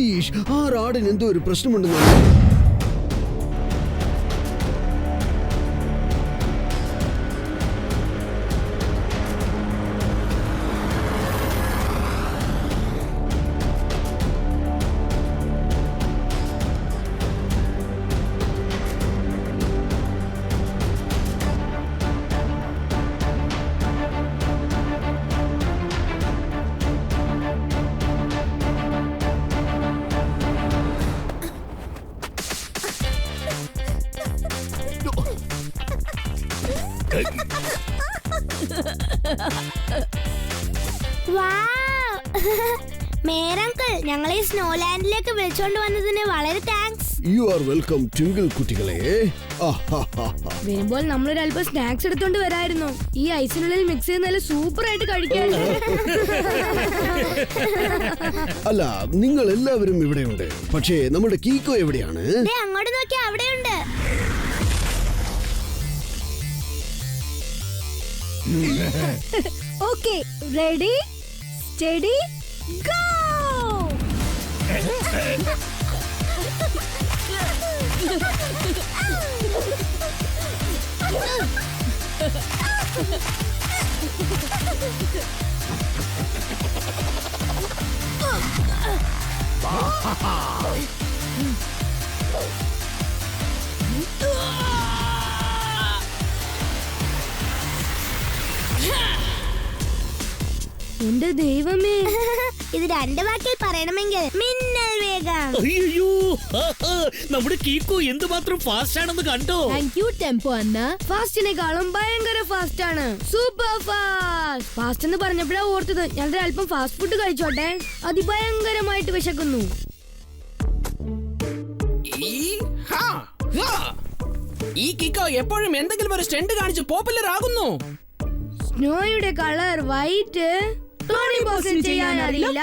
ഈഷ്, ആ റാഡിന് എന്തോ ഒരു പ്രശ്നമുണ്ടെന്ന്. മേരങ്കിൾ, ഞങ്ങളെ സ്നോലാൻഡിലേക്ക് വിളിച്ചോണ്ട് വന്നതിന് വളരെ thanks. You are welcome twinkle കുട്ടികളെ. വരുമ്പോൾ നമ്മളൊരു അല്പം സ്നാക്സ് എടുത്തോണ്ട് വരായിരുന്നു. ഈ ഐസിനുള്ളിൽ മിക്സ് ചെയ്ത് നല്ല സൂപ്പർ ആയിട്ട് കഴിക്കാൻ. അല്ല, നിങ്ങൾ എല്ലാവരും ഇവിടെയുണ്ട്, പക്ഷേ നമ്മുടെ കീക്കോ എവിടെയാണ്? അങ്ങോട്ട് നോക്കിയാ അവിടെയുണ്ട്. Okay, ready steady go. എന്റെ ദൈവമേ, ഇത് രണ്ട് വാക്കിൽ പറയണമെങ്കിൽ മിന്നൽ വേഗം. അയ്യോ, നമ്മുടെ കീക്കോ എന്തുമാത്രം ഫാസ്റ്റ് ആണെന്ന് കണ്ടോ? താങ്ക് യു ടെമ്പോ അണ്ണ. ഫാസ്റ്റിനേക്കാളും ഭയങ്കര ഫാസ്റ്റ് ആണ്. Super fast. ഫാസ്റ്റ് എന്ന് പറഞ്ഞപ്പോഴാ ഓർത്തത്, ഞാനൊരു അല്പം ഫാസ്റ്റ് ഫുഡ് കഴിച്ചോട്ടെ. അതിഭയങ്കരമായിട്ട് വിശക്കുന്നു. ഈ കിക്കോ എപ്പോഴും എന്തെങ്കിലും ഒരു സ്റ്റണ്ട് കാണിച്ച് പോപ്പുലർ ആകുന്നു. സ്നോയുടെ കളർ വൈറ്റ്. ടോണി ബോസിന് ചെയ്യാൻ അറിയില്ല.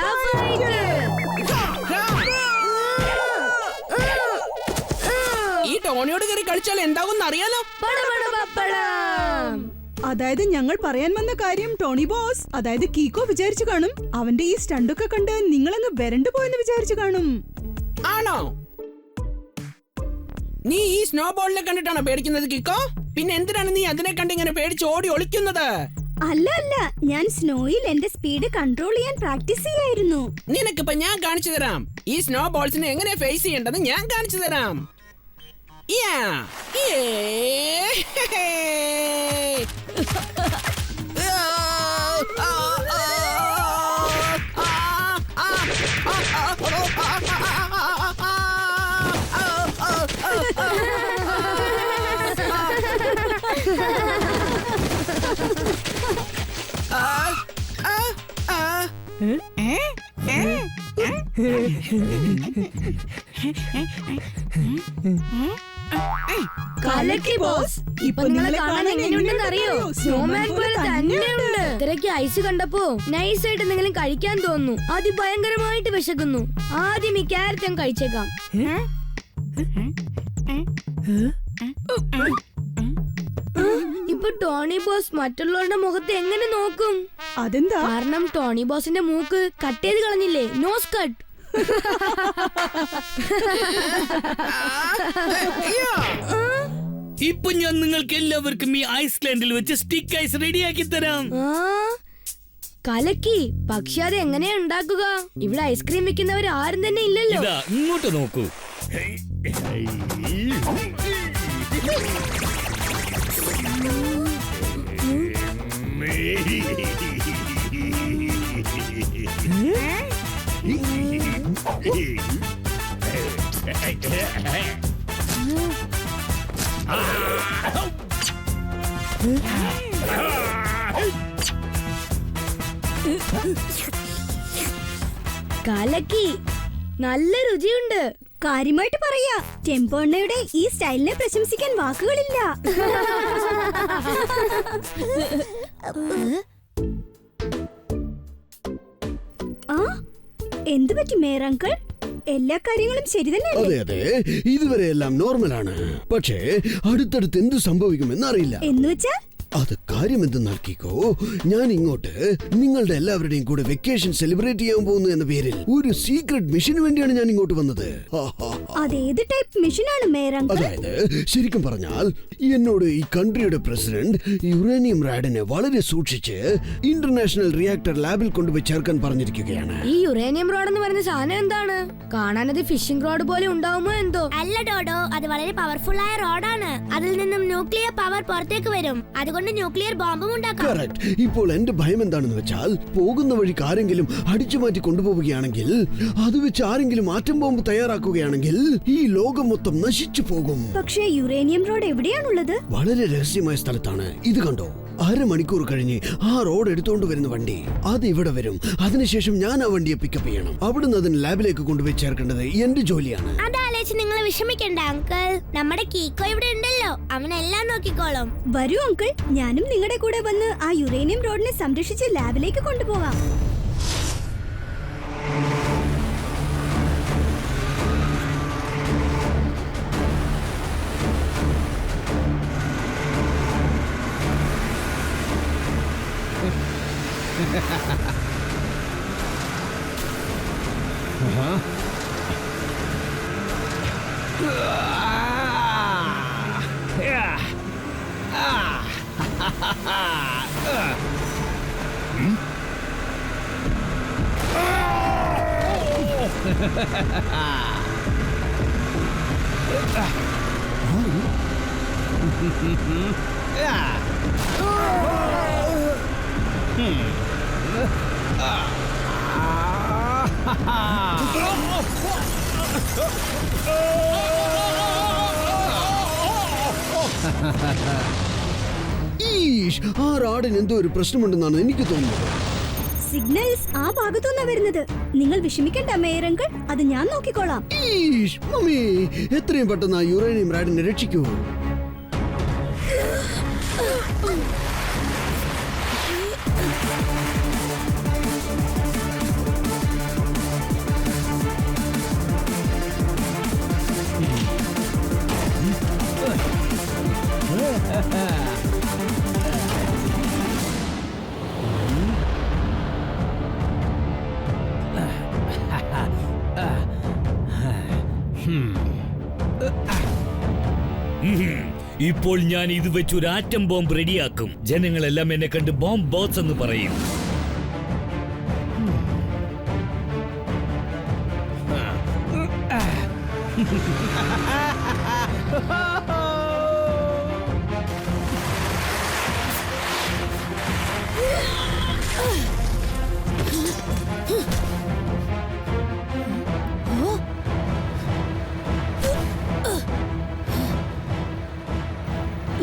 ഈ ടോണിയോട് കയറി കളിച്ചാൽ എന്താകും അറിയാലോ. അതായത് ഞങ്ങൾ പറയാൻ വന്ന കാര്യം ടോണി ബോസ്, അതായത് കീക്കോ വിചാരിച്ചു കാണും അവന്റെ ഈ സ്റ്റണ്ടൊക്കെ കണ്ട് നിങ്ങളങ്ങ് വരണ്ടു പോയെന്ന് വിചാരിച്ചു കാണും. ആണോ? നീ ഈ സ്നോ ബോളിനെ കണ്ടിട്ടാണോ പേടിക്കുന്നത് കിക്കോ? പിന്നെ എന്തിനാണ് നീ അതിനെ കണ്ട് ഇങ്ങനെ പേടിച്ച് ഓടി ഒളിക്കുന്നത്? അല്ല അല്ല, ഞാൻ സ്നോയിൽ എന്റെ സ്പീഡ് കൺട്രോൾ ചെയ്യാൻ പ്രാക്ടീസ് ചെയ്യായിരുന്നു. നിനക്കിപ്പോ ഞാൻ കാണിച്ചു തരാം. ഈ സ്നോ ബോൾസിനെ എങ്ങനെ ഫേസ് ചെയ്യേണ്ടത് ഞാൻ കാണിച്ചു തരാം. കലക്കി ബോസ്, ഇപ്പൊ നിങ്ങളെ കാണാൻ എങ്ങനെയുണ്ടെന്ന് അറിയോ? സ്നോമാൻ പോലെ തന്നെയുണ്ട്. ഇത്രയ്ക്ക് ഐസ് കണ്ടപ്പോ നൈസായിട്ട് എന്തെങ്കിലും കഴിക്കാൻ തോന്നുന്നു. അതിഭയങ്കരമായിട്ട് വിശക്കുന്നു. ആദ്യം ഈ ക്യാരറ്റ് ഞാൻ കഴിച്ചേക്കാം. ഇപ്പൊ ടോണി ബോസ് മറ്റുള്ളവരുടെ മുഖത്ത് എങ്ങനെ നോക്കും? അതെന്താ? കാരണം ടോണി ബോസിന്റെ മൂക്ക് കട്ട് ചെയ്ത് കളഞ്ഞില്ലേ, നോസ് കട്ട്. ഇപ്പൊ ഞാൻ നിങ്ങൾക്ക് എല്ലാവർക്കും ഈ ഐസ്ലാൻഡിൽ വെച്ച് സ്റ്റിക്ക് ഐസ് റെഡിയാക്കി തരാം. കലക്കി. പക്ഷെ അത് എങ്ങനെയാ ഉണ്ടാക്കുക? ഇവിടെ ഐസ്ക്രീം വിൽക്കുന്നവർ ആരും തന്നെ ഇല്ലല്ലോ. ഇതാ ഇങ്ങോട്ട് നോക്കൂ. കലക്കി, നല്ല രുചിയുണ്ട്. കാര്യമായിട്ട് പറയാ, ടെമ്പോ അണ്ണയുടെ ഈ സ്റ്റൈലിനെ പ്രശംസിക്കാൻ വാക്കുകളില്ല. ആ, എന്തു പറ്റി മേയർ അങ്കിൾ? എല്ലാ കാര്യങ്ങളും ശരി തന്നെ. അതെ അതെ, ഇതുവരെ എല്ലാം നോർമലാണ്. പക്ഷേ അടുത്തടുത്ത് എന്ത് സംഭവിക്കുമെന്ന് അറിയില്ല. എന്നുവെച്ചാൽ അത് കാര്യം എന്തെന്നാൽ കീക്കോ, ഞാൻ ഇങ്ങോട്ട് നിങ്ങളുടെ എല്ലാവരുടെയും കൂടെ വെക്കേഷൻ സെലിബ്രേറ്റ് ചെയ്യാൻ പോകുന്നു എന്ന പേരിൽ ഒരു സീക്രട്ട് മിഷന് വേണ്ടിയാണ് ഞാൻ ഇങ്ങോട്ട് വന്നത്. അതേത് ടൈപ്പ് മിഷനാണ് മേയർ അങ്കിൾ? അതായത് ശരിക്കും പറഞ്ഞാൽ എന്നോട് ഈ കൺട്രിയുടെ പ്രസിഡന്റ് യുറേനിയം റാഡിനെ വളരെ സൂക്ഷിച്ച് ഇന്റർനാഷണൽ റിയാക്ടർ ലാബിൽ കൊണ്ടുപോയി ചേർക്കാൻ പറഞ്ഞിരിക്കുകയാണ്. ഈ യുറേനിയം റോഡ് എന്ന് പറയുന്ന സാധനം എന്താണ്? കാണാനത് ഫിഷിംഗ് റോഡ് പോലെ ഉണ്ടാവുമോ എന്തോ? അല്ല ഡോഡോ, അത് വളരെ പവർഫുൾ ആയ റോഡാണ്. അതിൽ നിന്നും ന്യൂക്ലിയർ പവർ പുറത്തേക്ക് വരും. അതുകൊണ്ട് ന്യൂക്ലിയർ ബോംബും ഉണ്ടാക്കാം. കറക്റ്റ്. ഇപ്പോൾ എന്റെ ഭയം എന്താണെന്ന് വെച്ചാൽ, പോകുന്ന വഴിക്ക് ആരെങ്കിലും അടിച്ചു മാറ്റി കൊണ്ടുപോവുകയാണെങ്കിൽ, അത് വെച്ച് ആരെങ്കിലും ആറ്റം ബോംബ് തയ്യാറാക്കുകയാണെങ്കിൽ ഈ ലോകം മൊത്തം നശിച്ചു പോകും. പക്ഷേ യുറേനിയം റോഡ് എവിടെയാണുള്ളത്? വളരെ രഹസ്യമായ സ്ഥലത്താണ്. ഇത് കണ്ടോ, 1/2 മണിക്കൂർ കഴിഞ്ഞ് ആ റോഡ് എടുത്തുകൊണ്ട് വരുന്ന വണ്ടി അത് ഇവിടെ വരും. അതിനുശേഷം ഞാൻ ആ വണ്ടിയെ പിക്കപ്പ് ചെയ്യണം. അവിടുന്ന് അതിന് ലാബിലേക്ക് കൊണ്ടുപോയി ചേർക്കേണ്ടത് എന്റെ ജോലിയാണ്. അതാലോചിച്ച് നിങ്ങൾ വിഷമിക്കണ്ട അങ്കിൾ. നമ്മുടെ കീക്കോ ഇവിടെ ഉണ്ടല്ലോ, അവനെല്ലാം നോക്കിക്കോളും. വരൂ അങ്കിൾ, ഞാനും നിങ്ങളുടെ കൂടെ വന്ന് ആ യുറേനിയം റോഡിനെ സംരക്ഷിച്ച് ലാബിലേക്ക് കൊണ്ടുപോകാം. ആ റാഡിന് എന്തോ ഒരു പ്രശ്നമുണ്ടെന്നാണ് എനിക്ക് തോന്നുന്നത്. സിഗ്നൽസ് ആ ഭാഗത്തുനിന്നാ വരുന്നത്. നിങ്ങൾ വിഷമിക്കണ്ട മേയർ അങ്കിൾ, അത് ഞാൻ നോക്കിക്കോളാം. മമ്മി, എത്രയും പെട്ടെന്ന് ആ യുറേനിയം റാഡിനെ രക്ഷിക്കൂ. ഇപ്പോൾ ഞാൻ ഇത് വെച്ച് ഒരു ആറ്റം ബോംബ് റെഡിയാക്കും. ജനങ്ങളെല്ലാം എന്നെ കണ്ട് ബോംബ് ബോസ് എന്ന് പറയും.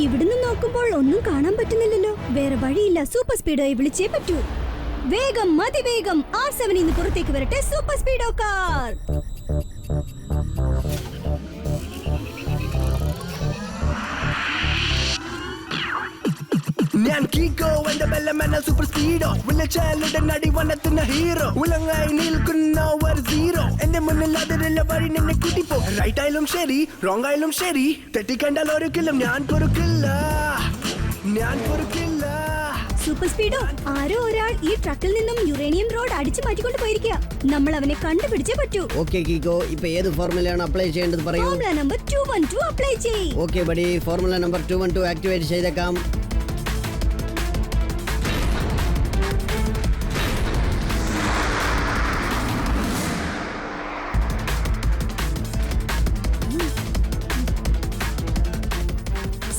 ഇവിടുന്ന് നോക്കുമ്പോൾ ഒന്നും കാണാൻ പറ്റുന്നില്ലല്ലോ. വേറെ വഴിയില്ല, സൂപ്പർ സ്പീഡോയെ വിളിച്ചേ പറ്റൂ. വേഗം, മതിവേഗം R7 നിന്ന് പുറത്തേക്ക് വരട്ടെ സൂപ്പർ സ്പീഡോ കാർ. ഞാൻ കീക്കോ, എന്റെ ബെല്ലമെന്ന സൂപ്പർ സ്പീഡോ, വിളിച്ചാലുടെ നടി വനത്തുന്ന ഹീറോ, ഉലങ്ങായി നിൽക്കുന്ന ഒരു സീറോ. എന്റെ മുന്നിൽ അതിലുള്ള വഴി നിന്നെ കൂട്ടിപ്പോ. റൈറ്റ് ആയാലും ശരി, റോങ് ആയാലും ശരി, തെറ്റിക്കണ്ടാൽ ഒരിക്കലും ഞാൻ പൊറുക്കില്ല, ഞാൻ പൊറുക്കില്ല. സൂപ്പർ സ്പീഡോ, ആരോ ഒരാൾ ഈ ട്രക്കിൽ നിന്നും യുറേനിയം റോഡ് അടിച്ചു മാറ്റിക്കൊണ്ട് പോയിരിക്കുക. നമ്മൾ അവനെ കണ്ടുപിടിച്ചേ പറ്റൂ. ഓക്കെ കീക്കോ, ഇപ്പൊ ഏത് ഫോർമുലയാണ് അപ്ലൈ ചെയ്യേണ്ടത് പറയൂ. ഫോർമുല നമ്പർ 212 അപ്ലൈ ചെയ്യ്. Okay buddy, formula number 212 activate ചെയ്തേക്കാം.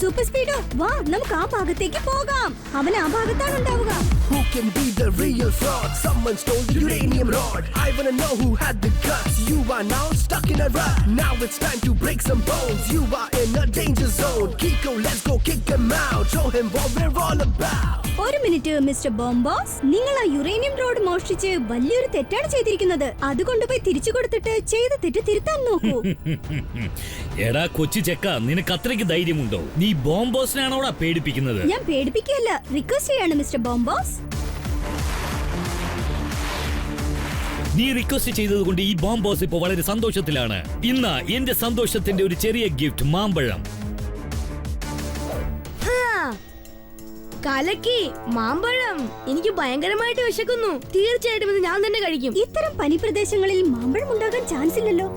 സൂപ്പർ സ്പീഡോ വാ നമുക്ക് ആ ഭാഗത്തേക്ക് പോകാം. അവൻ ആ ഭാഗത്താണ് ഉണ്ടാവുക. Who can be the real fraud? Someone stole the uranium rod. I wanna know who had the guts. You are now stuck in a rut. Now it's time to break some bones. You are in a danger zone. Kiko, let's go kick him out. Show him what we're all about. ഒരു minute mister ബോംബോസ്, നിങ്ങൾ ആ uranium road മോഷ്ടിച്ച് വലിയൊരു തെറ്റാണ് ചെയ്തിരിക്കുന്നത്. അത് കൊണ്ടുപോയി തിരിച്ചു കൊടുത്തിട്ട് ചെയ്ത തെറ്റ് തിരുത്താൻ നോക്കൂ. എടാ കൊച്ചു ചെക്ക, നിനക്ക് അത്രയ്ക്ക് ധൈര്യമുണ്ടോ? നീ ബോംബോസിനാണോടാ പേടിപ്പിക്കുന്നത്? ഞാൻ പേടിപ്പിക്കുകയല്ല, റിക്വസ്റ്റ് ചെയ്യാണ് മിസ്റ്റർ ബോംബോസ്. നീ റിക്വസ്റ്റ് ചെയ്തത് കൊണ്ട് ഈ ബോംബോസ് ഇപ്പൊ വളരെ സന്തോഷത്തിലാണ്. ഇന്ന് എന്റെ സന്തോഷത്തിന്റെ ഒരു ചെറിയ ഗിഫ്റ്റ്, മാമ്പഴം. കലക്കി മാമ്പഴം. എനിക്ക് ഭയങ്കരമായിട്ട് വിശക്കുന്നു. തീർച്ചയായിട്ടും ഇത് ഞാൻ തന്നെ കഴിക്കും. ഇത്തരം പനിപ്രദേശങ്ങളിൽ മാമ്പഴം ഉണ്ടാകാൻ ചാൻസ് ഇല്ലല്ലോ.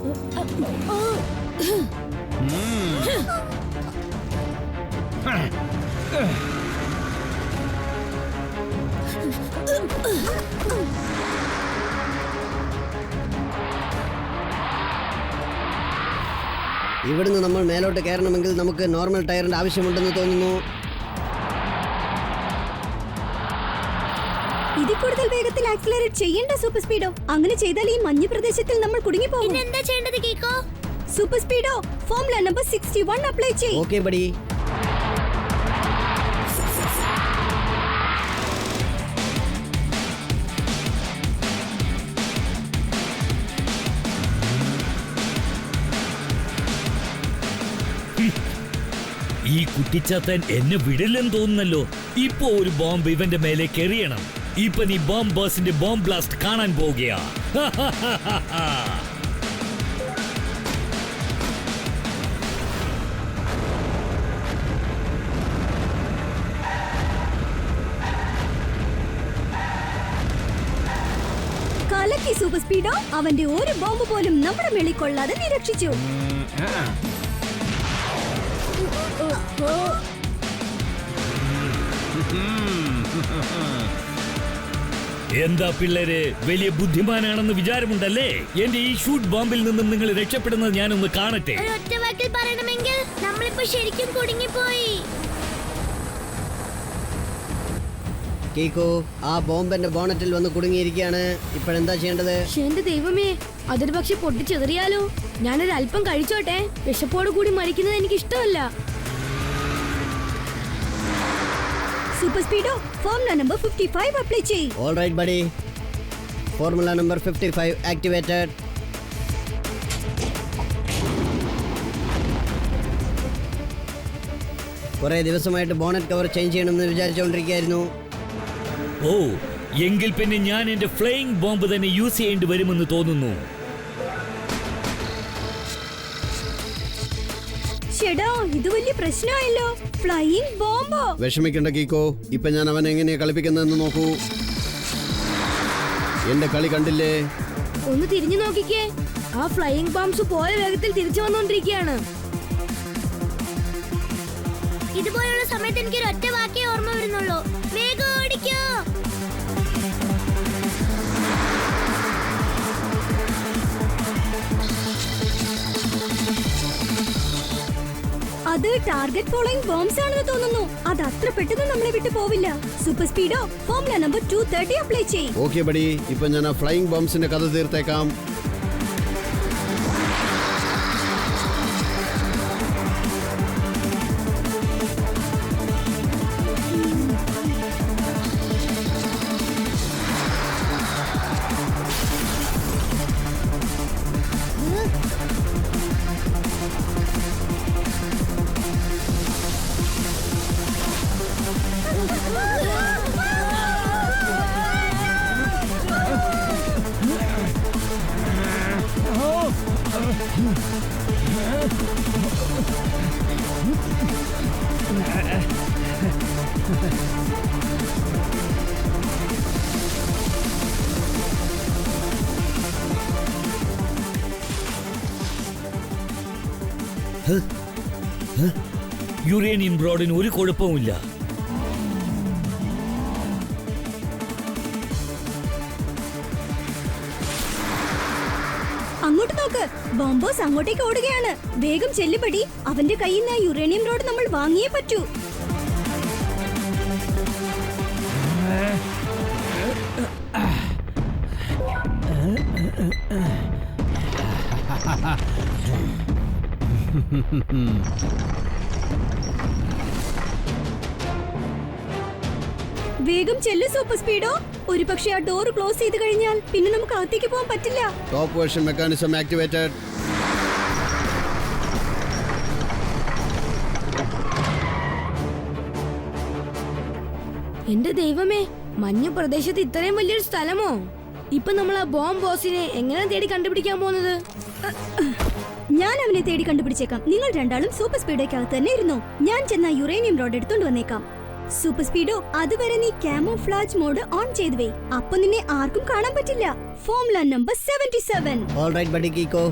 ഇവിടുന്ന് നമ്മൾ മേലോട്ട് കയറണമെങ്കിൽ നമുക്ക് നോർമൽ ടയറിന്റെ ആവശ്യമുണ്ടെന്ന് തോന്നുന്നു. ഇതിൽ കൂടുതൽ വേഗത്തിൽ ആക്സിലറേറ്റ് ചെയ്യേണ്ട സൂപ്പർ സ്പീഡോ. അങ്ങനെ ചെയ്താൽ ഈ മഞ്ഞ് പ്രദേശത്തിൽ നമ്മൾ കുടുങ്ങി പോകും. എന്താ ചെയ്യേണ്ടത് കീക്കോ? Super speedo formula number 61 apply ചെയ്യ്. Okay buddy. ഈ കുട്ടിച്ചാത്തൻ എന്നെ വിടില്ലെന്ന് തോന്നുന്നല്ലോ. ഇപ്പൊ ഒരു ബോംബ് ഇവന്റെ മേലേക്ക് എറിയണം. ഇപ്പൊ നീ ബോംബേഴ്സിന്റെ ബോംബ് ബ്ലാസ്റ്റ് കാണാൻ പോവുകയാ. കലക്കി സൂപ്പർ സ്പീഡോ. അവന്റെ ഒരു ബോംബ് പോലും നമ്മുടെ മേളിൽ കൊള്ളാതെ നിരക്ഷിച്ചു. എന്താ പിള്ളേര്, വലിയ ബുദ്ധിമാനാണെന്ന് വിചാരമുണ്ടല്ലേ? എന്റെ ഈ ഷൂട്ട് ബോംബിൽ നിന്നും നിങ്ങൾ രക്ഷപ്പെടുന്നത് ഞാനൊന്ന് കാണട്ടെ. ഒറ്റ വാക്കിൽ പറയണമെങ്കിൽ നമ്മളിപ്പോ ശരിക്കും കുടുങ്ങിപ്പോയി. കീക്കോ, ആ ബോംബിന്റെ ബോണറ്റിൽ വന്ന് കുടുങ്ങിയിരിക്കുകയാണ്. ഇപ്പോഴെന്താ ചെയ്യേണ്ടത്? എന്റെ ദൈവമേ, അതൊരു പക്ഷെ പൊട്ടിച്ചെറിയാലോ? ഞാനൊരു അല്പം കഴിച്ചോട്ടെ. വിശപ്പോട് കൂടി മരിക്കുന്നത് എനിക്ക് ഇഷ്ടമല്ല. Super speedo formula number 55 apply ചെയ്യ്. All right buddy. Formula number 55 activated. കുറെ ദിവസമായിട്ട് ബോണറ്റ് കവർ ചേഞ്ച് ചെയ്യണമെന്ന് വിചാരിച്ചുകൊണ്ടിരിക്കുകയായിരുന്നു. ഓ, എങ്കിൽ പിന്നെ ഞാൻ എന്റെ ഫ്ലൈയിങ് ബോംബ് തന്നെ യൂസ് ചെയ്യേണ്ടി വരുമെന്ന് തോന്നുന്നു. ചേടാ, ഇത് വലിയ പ്രശ്നമായല്ലോ. ഫ്ലൈയിങ് ബോംബോ? വിഷമിക്കണ്ട കീക്കോ, ഇപ്പൊ ഞാൻ അവൻ എങ്ങനെയാ കളിപ്പിക്കുന്നതെന്ന് നോക്കൂ. എന്റെ കളി കണ്ടില്ലേ? ഒന്ന് തിരിഞ്ഞു നോക്കിക്കേ. ആ ഫ്ലൈയിങ് ബോംബ്സ് പോയ വേഗത്തിൽ തിരിച്ചു വന്നുകൊണ്ടിരിക്കുകയാണ്. ഇതുപോലുള്ള സമയത്ത് എനിക്ക് ഒറ്റ വാക്കേ ഓർമ്മ വരുന്നുള്ളൂ. വേഗം ഓടിക്കോ. അത് ടാർഗറ്റ് ഫോളോയിങ് ബോംബ്സ് ആണെന്ന് തോന്നുന്നു. അത് അത്ര പെട്ടെന്ന് നമ്മളെ വിട്ടു പോവില്ല. Super speedo formula number 230 apply ചെയ്യ്. ഓക്കെ ബഡി, ഇപ്പൊ ഞാൻ ആ ഫ്ലൈയിങ് ബോംബ്സിന്റെ കഥ തീർത്തേക്കാം. യുറേനിയം റോഡിന് ഒരു കുഴപ്പമില്ല. അങ്ങോട്ട് നോക്ക്, ബോംബോസ് അങ്ങോട്ടേക്ക് ഓടുകയാണ്. വേഗം ചെല്ലുപടി, അവന്റെ കയ്യിൽ നിന്ന് യുറേനിയം റോഡ് നമ്മൾ വാങ്ങിയേ പറ്റൂ. വേഗം ചെല്ലു സൂപ്പർ സ്പീഡോ. ഒരു പക്ഷേ ആ ഡോർ ക്ലോസ് ചെയ്ത് കഴിഞ്ഞാൽ പിന്നെ നമുക്ക് അകത്തേക്ക് പോകാൻ പറ്റില്ല. Top version mechanism activated. എന്റെ ദൈവമേ, മഞ്ഞ പ്രദേശത്ത് ഇത്രയും വലിയൊരു സ്ഥലമോ? ഇപ്പൊ നമ്മൾ ആ ബോംബ് ബോസിനെ എങ്ങനെ തേടി കണ്ടുപിടിക്കാൻ പോകുന്നത്? ഞാൻ അവനെ തേടി കണ്ടുപിടിച്ചേക്കാം. നിങ്ങൾ രണ്ടാളും സൂപ്പർ സ്പീഡോയ്ക്കകത്ത് തന്നെ ഇരുന്നോ. ഞാൻ ചെന്ന യുറേനിയം റോഡ് എടുത്തോണ്ട് വന്നേക്കാം. സൂപ്പർ സ്പീഡോ, അതുവരെ നീ കാമോഫ്ലാജ് മോഡ് ഓൺ ചെയ്തു വേ. അപ്പൊ നിന്നെ ആർക്കും കാണാൻ പറ്റില്ല. Formula number 77. Alright buddy Keeko.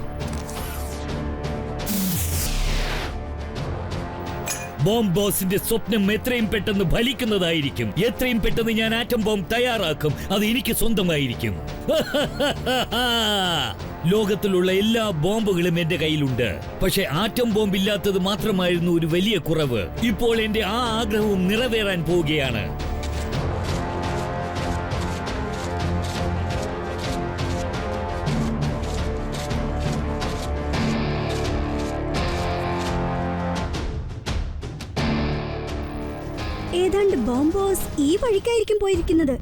Bomb ബോസിന്റെ സ്വപ്നം എത്രയും പെട്ടെന്ന് ഫലിക്കുന്നതായിരിക്കും. എത്രയും പെട്ടെന്ന് ഞാൻ ആറ്റം ബോംബ് തയ്യാറാക്കും. അത് എനിക്ക് സ്വന്തമായിരിക്കും. ലോകത്തിലുള്ള എല്ലാ ബോംബുകളും എന്റെ കയ്യിലുണ്ട്. പക്ഷെ ആറ്റം ബോംബ് ഇല്ലാത്തത് മാത്രമായിരുന്നു ഒരു വലിയ കുറവ്. ഇപ്പോൾ എന്റെ ആ ആഗ്രഹവും നിറവേറാൻ പോവുകയാണ്. ഏതാണ്ട് ബോംബോസ് ഈ വഴിക്കായിരിക്കും പോയിരിക്കുന്നത്.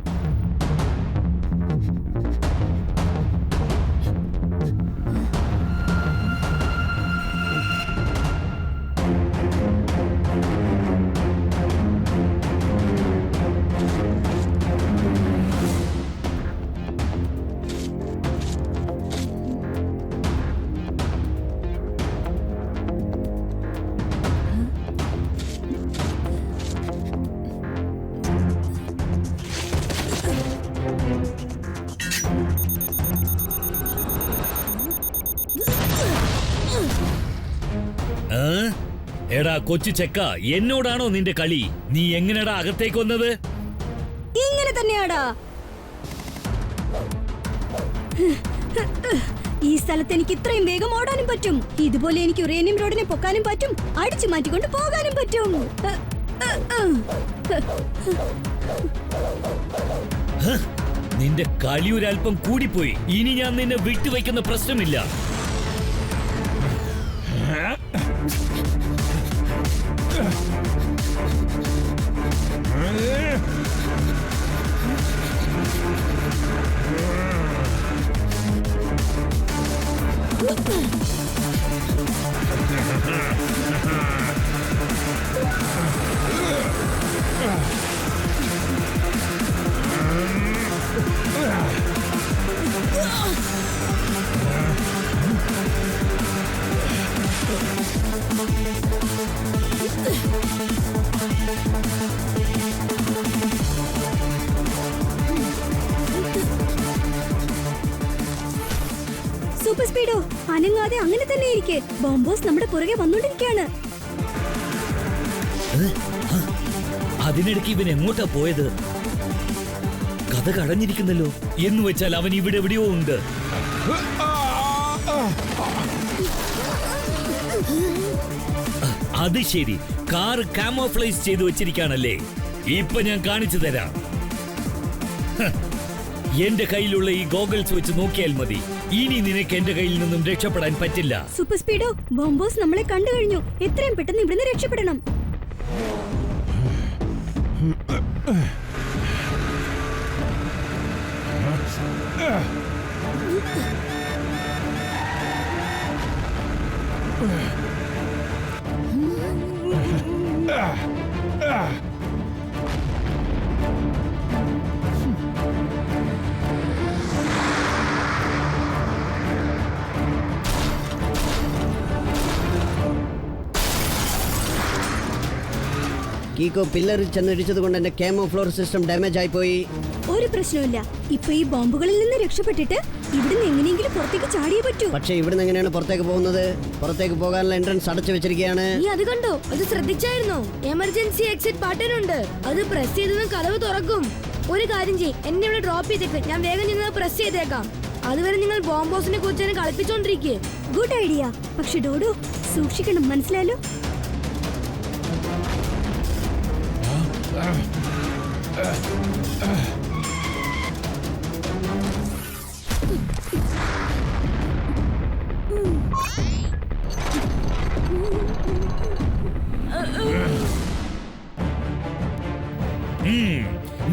എടാ കൊച്ചു ചെക്ക, എന്നോടാണോ നിന്റെ കളി? നീ എങ്ങനെടാ അകത്തേക്ക് വന്നത്? ഇങ്ങനെ തന്നെയാടാ. ഈ സ്ഥലത്ത് എനിക്ക് ഇത്രയും വേഗം ഓടാനും പറ്റും. ഇതുപോലെ എനിക്ക് യുറേനിയം റോഡിനെ പൊക്കാനും പറ്റും, അടിച്ചു മാറ്റിക്കൊണ്ട് പോകാനും പറ്റും. നിന്റെ കളി ഒരല്പം കൂടിപ്പോയി. ഇനി ഞാൻ നിന്നെ വിട്ടുവയ്ക്കുന്ന പ്രശ്നമില്ല. സൂപ്പർ സ്പീഡോ, അനങ്ങാതെ അങ്ങനെ തന്നെ ഇരിക്കെ. ബോംബോസ് നമ്മുടെ പുറകെ വന്നോണ്ടിരിക്കുകയാണ്. അതിനിടയ്ക്ക് ഇവൻ എങ്ങോട്ടാ പോയത്? കഥ കടഞ്ഞിരിക്കുന്നല്ലോ. എന്ന് വെച്ചാൽ അവൻ ഇവിടെ എവിടെയോ ഉണ്ട്. അത് ശരി, കാർ കാമോഫ്ലേജ് ചെയ്തു വെച്ചിരിക്കാണല്ലേ. ഇപ്പൊ ഞാൻ കാണിച്ചു തരാം. എന്റെ കയ്യിലുള്ള ഈ ഗോഗിൾസ് വെച്ച് നോക്കിയാൽ മതി. ഇനി നിനക്ക് എന്റെ കയ്യിൽ നിന്നും രക്ഷപ്പെടാൻ പറ്റില്ല. സൂപ്പർ സ്പീഡോ, ബോംബോസ് നമ്മളെ കണ്ടു കഴിഞ്ഞു. എത്രയും പെട്ടെന്ന് ഇവിടുന്ന് രക്ഷപ്പെടണം. കീക്കോ, പില്ലറിൽ ചെന്നിടിച്ചത് കൊണ്ട് എന്റെ കാമോഫ്ലോർ സിസ്റ്റം ഡാമേജ് ആയിപ്പോയി. ഒരു പ്രശ്നമില്ല. ഇപ്പൊ ഈ ബോംബുകളിൽ നിന്ന് രക്ഷപ്പെട്ടിട്ട് ഇവിടുന്ന് എങ്ങനെയെങ്കിലും പുറത്തേക്ക് ചാടിയേ പറ്റൂ. പക്ഷെ ഇവിടുന്ന് എങ്ങനെയാണ് പുറത്തേക്ക് പോകുന്നത്? പുറത്തേക്ക് പോകാനുള്ള എൻട്രൻസ് അടച്ചു വെച്ചിരിക്കുകയാണ്. നീ അത് കണ്ടോ? അത് ശ്രദ്ധിച്ചായിരുന്നോ? എമർജൻസി എക്സിറ്റ് ബട്ടൺ ഉണ്ട്. അത് പ്രസ് ചെയ്തതും കതവ് തുറക്കും. ഒരു കാര്യം ചെയ്യ്, എന്നെ ഇവിടെ ഡ്രോപ്പ് ചെയ്തേക്ക്. ഞാൻ വേഗം നിന്ന് പ്രസ് ചെയ്തേക്കാം. അതുവരെ നിങ്ങൾ ബോംബ് ബോസിനെ കൊച്ചിനെ കളിപ്പിച്ചോണ്ടിരിക്കേ. Good idea. പക്ഷെ ഡോഡോ സൂക്ഷിക്കണം, മനസ്സിലായല്ലോ?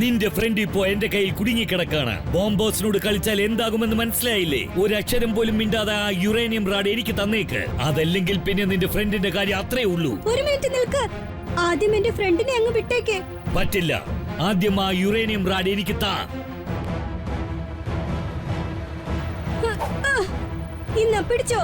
നിന്റെ ഫ്രണ്ട് ഇപ്പോ എന്റെ കയ്യിൽ കുടുങ്ങിക്കിടക്കാണ്. ബോംബോസിനോട് കളിച്ചാൽ എന്താകുമെന്ന് മനസ്സിലായില്ലേ? ഒരു അക്ഷരം പോലും മിണ്ടാതെ ആ യുറേനിയം റാഡ് എനിക്ക് തന്നേക്ക്. അതല്ലെങ്കിൽ പിന്നെ നിന്റെ ഫ്രണ്ടിന്റെ കാര്യം അത്രേ ഉള്ളൂ. ഒരു മിനിറ്റ് നിൽക്ക്. ആദ്യം എന്റെ ഫ്രണ്ടിനെ അങ്ങ് വിട്ടേക്ക്. പറ്റില്ല. ആദ്യം ആ യുറേനിയം റാഡ് എനിക്ക് താ. ഇന്ന് പിടിച്ചോ.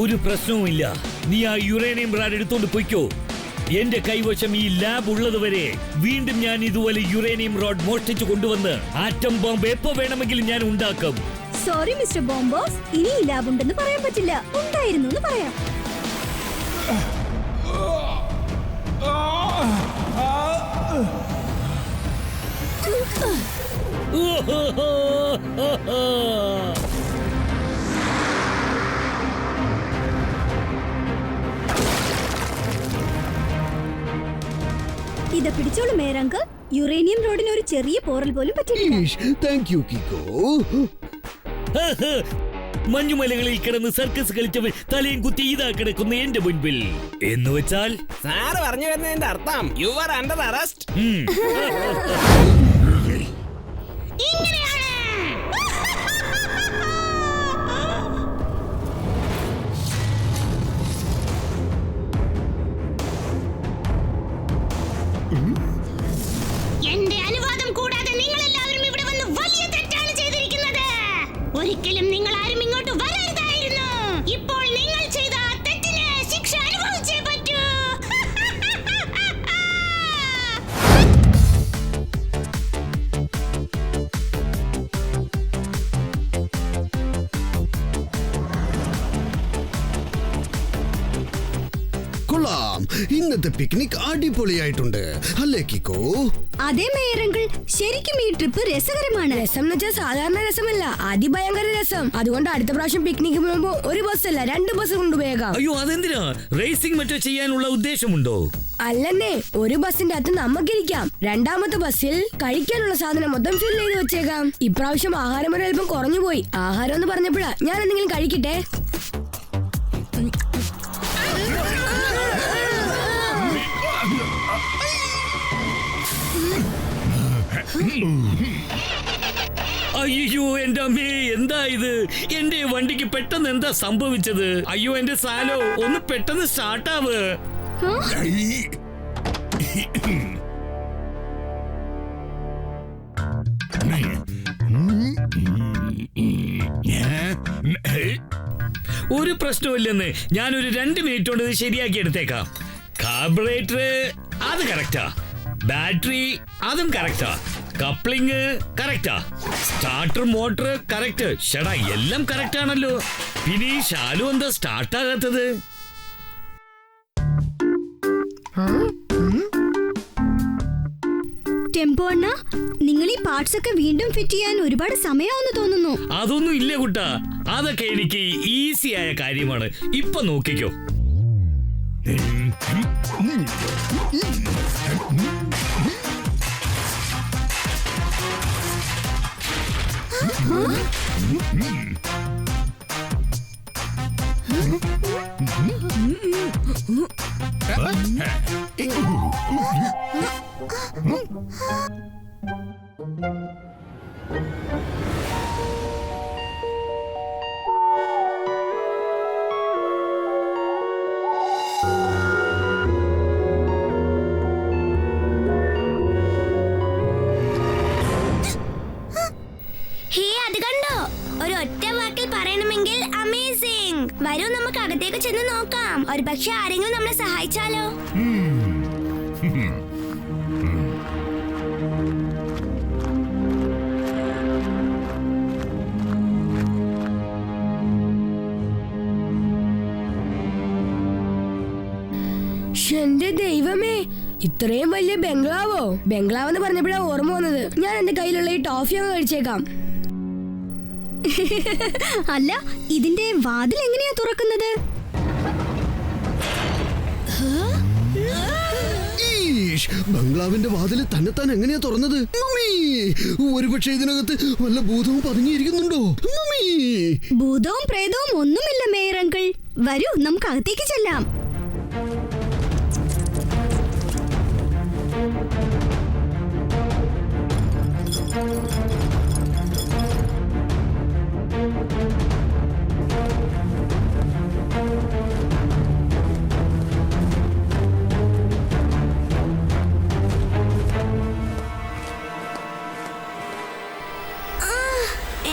ഒരു പ്രശ്നവുമില്ല. നീ ആ യുറേനിയം റാഡ് എടുത്തോണ്ട് പൊയ്ക്കോ. എന്റെ കൈവശം ഈ ലാബ് ഉള്ളതുവരെ വീണ്ടും ഞാൻ ഇതുപോലെ യുറേനിയം റോഡ് മോഷ്ടിച്ചു കൊണ്ടുവന്ന് ആറ്റം ബോംബ് എപ്പോ വേണമെങ്കിലും ഞാൻ ഉണ്ടാക്കും. സോറി മിസ്റ്റർ ബോംബോസ്, ഇനി ഈ ലാബ് ഉണ്ടെന്ന് പറയാൻ പറ്റില്ല. ഉണ്ടായിരുന്നു എന്ന് പറയാം. ഇത് പിടിച്ചോളൂ മേരങ്കൾ. യുറേനിയം റോഡിന് ഒരു ചെറിയ പോറൽ പോലും പറ്റിയിട്ടില്ല. Thank you കിക്കോ. മഞ്ഞുമലകളിൽ കിടന്ന് സർക്കസ് കളിച്ചവൻ തലയും കുത്തി ഇതാ കിടക്കുന്ന എന്റെ മുൻപിൽ എന്ന് വെച്ചാൽ സാറ് പറഞ്ഞു വരുന്നതിന്റെ അർത്ഥം യു ആർ അണ്ടർ അറസ്റ്റ്. എന്റെ അനുവാദം കൂടാതെ നിങ്ങൾ എല്ലാവരും ഇവിടെ വന്ന് വലിയ തെറ്റാണ് ചെയ്തിരിക്കുന്നത്. ഒരിക്കലും നിങ്ങൾ ആരും ഇങ്ങോട്ട് വരരുതായിരുന്നു. ഇപ്പോൾ നിങ്ങൾ ചെയ്ത തെറ്റിന് ശിക്ഷ അനുഭവിച്ചേ പറ്റൂ. കൊള്ളാം. ഇന്നത്തെ പിക്നിക് അടിപൊളിയായിട്ടുണ്ട് അല്ലേ കിക്കോ? അതേ മേയറങ്കിൾ, ശരിക്കും ഈ ട്രിപ്പ് രസകരമാണ്. രസം എന്ന് വെച്ചാൽ സാധാരണ രസമല്ല, അതിഭയങ്കര രസം. അതുകൊണ്ട് അടുത്ത പ്രാവശ്യം പിക്നിക്ക് പോകുമ്പോ ഒരു ബസ്സല്ല 2 ബസ് കൊണ്ടുപോയേക്കാം. അയ്യോ, അതെന്തിനാ? റേസിംഗ് മറ്റോ ചെയ്യാനുള്ള ഉദ്ദേശമുണ്ടോ? അല്ലെന്നേ, ഒരു ബസിന്റെ അകത്ത് നമുക്കിരിക്കാം. രണ്ടാമത്തെ ബസ്സിൽ കഴിക്കാനുള്ള സാധനം മൊത്തം ഫിൽ ചെയ്ത് വെച്ചേക്കാം. ഇപ്രാവശ്യം ആഹാരം ഒരു അല്പം കുറഞ്ഞു പോയി. ആഹാരം എന്ന് പറഞ്ഞപ്പോഴാ ഞാൻ എന്തെങ്കിലും കഴിക്കട്ടെ. അയ്യോ എന്റെ അമ്മേ, എന്താ ഇത്? എന്റെ വണ്ടിക്ക് പെട്ടെന്ന് എന്താ സംഭവിച്ചത്? അയ്യോ എന്റെ സാലോ, ഒന്ന് പെട്ടെന്ന് സ്റ്റാർട്ടാവ്. ഒരു പ്രശ്നമില്ലെന്ന് ഞാനൊരു 2 മിനിറ്റ് കൊണ്ട് ഇത് ശരിയാക്കി എടുത്തേക്കാം. കാർബറേറ്റർ അത് കറക്റ്റാ, ബാറ്ററി അതും കറക്റ്റാ, കപ്ലിങ് കറക്റ്റാ, സ്റ്റാർട്ടർ മോട്ടർ കറക്റ്റ്. ഷടാ, എല്ലാം കറക്റ്റ് ആണല്ലോ. പിന്നെ ഈ ശാലു എന്താ സ്റ്റാർട്ട് ആകാത്തത്? ടെമ്പോ അണ്ണ, നിങ്ങൾ ഈ പാർട്സ് ഒക്കെ വീണ്ടും ഫിറ്റ് ചെയ്യാൻ ഒരുപാട് സമയമാണെന്ന് തോന്നുന്നു. അതൊന്നും ഇല്ല കുട്ടാ, അതൊക്കെ എനിക്ക് ഈസി ആയ കാര്യമാണ്. ഇപ്പൊ നോക്കിക്കോ. വരൂ നമുക്ക് അകത്തേക്ക് ചെന്ന് നോക്കാം. ഒരു പക്ഷെ ആരെങ്കിലും നമ്മളെ സഹായിച്ചാലോ? എന്റെ ദൈവമേ, ഇത്രയും വലിയ ബംഗ്ലാവോ? ബംഗ്ലാവ് എന്ന് പറഞ്ഞപ്പോഴാ ഓർമ്മ വന്നത്. ഞാൻ എന്റെ കയ്യിലുള്ള ഈ ടോഫി അങ്ങ് കഴിച്ചേക്കാം. അല്ല, ഇതിന്റെ വാതിൽ എങ്ങനെയാ തുറക്കുന്നത്? ബംഗ്ലാവിന്റെ വാതില് തന്നെത്താൻ എങ്ങനെയാ തുറന്നത്? മമ്മി, ഒരുപക്ഷെ ഇതിനകത്ത് വല്ല ഭൂതവും പതുങ്ങിയിരിക്കുന്നുണ്ടോ? മമ്മി, ഭൂതവും പ്രേതവും ഒന്നുമില്ല മേയർ അങ്കിൾ. വരൂ നമുക്ക് അകത്തേക്ക് ചെല്ലാം.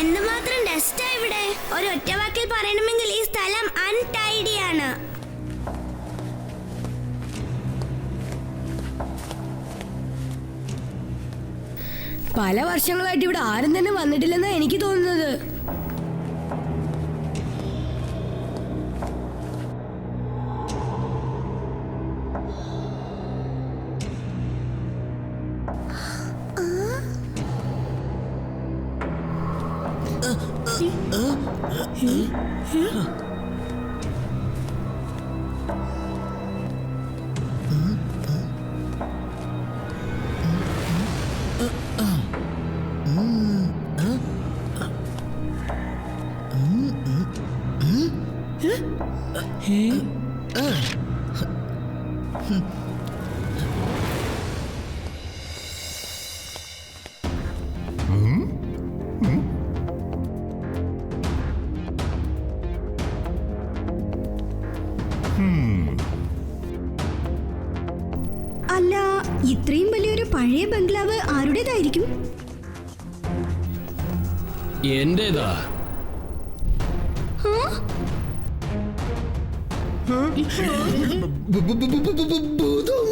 എന്തുമാത്രം ഡസ്റ്റാ ഇവിടെ. ഒരു ഒറ്റ വാക്കിൽ പറയണമെങ്കിൽ ഈ സ്ഥലം അൺടൈഡി ആണ്. പല വർഷങ്ങളായിട്ട് ഇവിടെ ആരും തന്നെ വന്നിട്ടില്ലെന്നാ എനിക്ക് തോന്നുന്നത്. അല്ല, ഇത്രയും വലിയൊരു പഴയ ബംഗ്ലാവ് ആരുടേതായിരിക്കും? എന്റേതാ. ഭൂതം!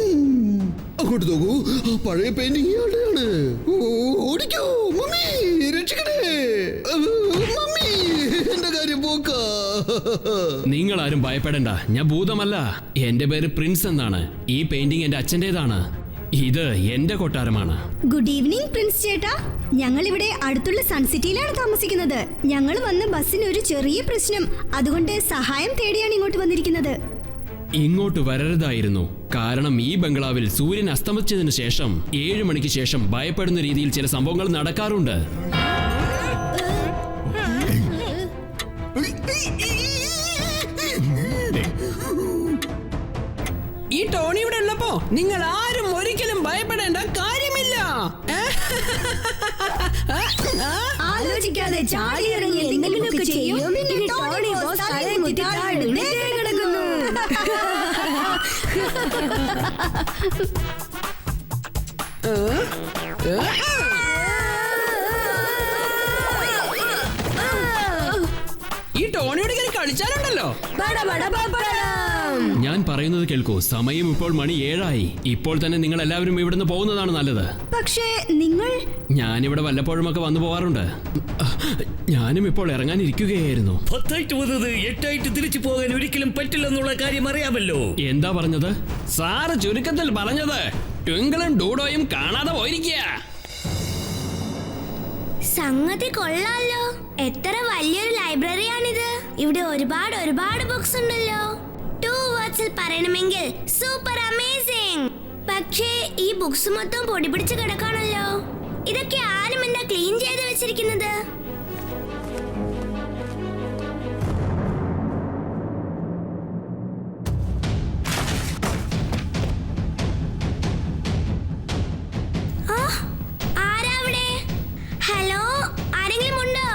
അങ്ങോട്ട് നോക്കൂ, ആ പഴയ പെയിന്റിംഗ് ഇയാളുടെയാണ്. ഓടിക്കോ മമ്മി, രക്ഷിക്കണേ മമ്മി, എന്റെ കാര്യം പോക്ക. നിങ്ങൾ ആരും ഭയപ്പെടണ്ട, ഞാൻ ഭൂതമല്ല. എന്റെ പേര് പ്രിൻസ് എന്നാണ്. ഈ പെയിന്റിംഗ് എന്റെ അച്ഛൻ്റെതാണ്. ഇത് എന്റെ കൊട്ടാരമാണ്. ഗുഡ് ഈവനിങ് പ്രിൻസ് ചേട്ടാ. ഞങ്ങൾ ഇവിടെ അടുത്തുള്ള സൺസിറ്റിയിലാണ് താമസിക്കുന്നത്. ഞങ്ങൾ വന്ന ബസ്സിന് ഒരു ചെറിയ പ്രശ്നം, അതുകൊണ്ട് സഹായം തേടിയാണ് ഇങ്ങോട്ട് വന്നിരിക്കുന്നത്. ഇങ്ങോട്ട് വരരുതായിരുന്നു. കാരണം ഈ ബംഗ്ലാവിൽ സൂര്യൻ അസ്തമിച്ചതിന് ശേഷം 7 മണിക്ക് ശേഷം ഭയപ്പെടുന്ന രീതിയിൽ ചില സംഭവങ്ങൾ നടക്കാറുണ്ട്. ഈ ടോണി ഇവിടെ ഉള്ളപ്പോ നിങ്ങൾ ആരും ഒരിക്കലും ഭയപ്പെടേണ്ട കാര്യമില്ല. ആലോചിക്കാതെ ചാടിയിറങ്ങി എന്തെങ്കിലുമൊക്കെ ചെയ്യും. ഇനി ടോണി ബോസ് തലമുറ്റി താഴെ കിടക്കുന്നു. ഈ ടോണിയോട് ഇങ്ങനെ കളിച്ചാലുണ്ടല്ലോ. ഞാൻ പറയുന്നത് കേൾക്കൂ. സമയം ഇപ്പോൾ മണി 7 ഇപ്പോൾ തന്നെ നിങ്ങൾ എല്ലാവരും ഇവിടുന്ന് പോകുന്നതാണ് നല്ലത്. പക്ഷേ നിങ്ങൾ... ഞാനിവിടെ വല്ലപ്പോഴുമൊക്കെ വന്നു പോവാറുണ്ട്. ഞാനും ഇപ്പോൾ ഇറങ്ങാനിരിക്കുകയായിരുന്നു. 10 വന്നത് 8 തിരിച്ചു പോകാൻ ഒരിക്കലും പറ്റില്ലെന്നുള്ള കാര്യം അറിയാമല്ലോ. എന്താ പറഞ്ഞത്? സാറ് ചുരുക്കത്തിൽ പറഞ്ഞത് ട്വിങ്കിളും ഡൂഡോയും കാണാതെ പോയിരിക്കുക. സംഗതി കൊള്ളാലോ. എത്ര വലിയൊരു ലൈബ്രറിയാണിത്. ഇവിടെ ഒരുപാട് ബുക്സ് ഉണ്ടല്ലോ. 2 വേർഡ്സിൽ പറയണമെങ്കിൽ സൂപ്പർ അമേസിംഗ്. പക്ഷേ ഈ ബുക്സ് മൊത്തം പൊടി പിടിച്ച് കിടക്കാണല്ലോ. ഇതൊക്കെ ആരും എന്താ ക്ലീൻ ചെയ്ത് വെച്ചിരിക്കുന്നത്? ആരാ അവിടെ? ഹലോ, ആരെങ്കിലും ഉണ്ടോ?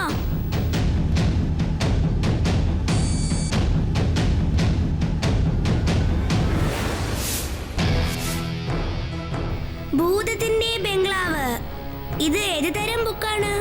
ഭൂതത്തിന്റെ ബംഗ്ലാവ്. ഇത് ഏത് തരം ബുക്കാണ്?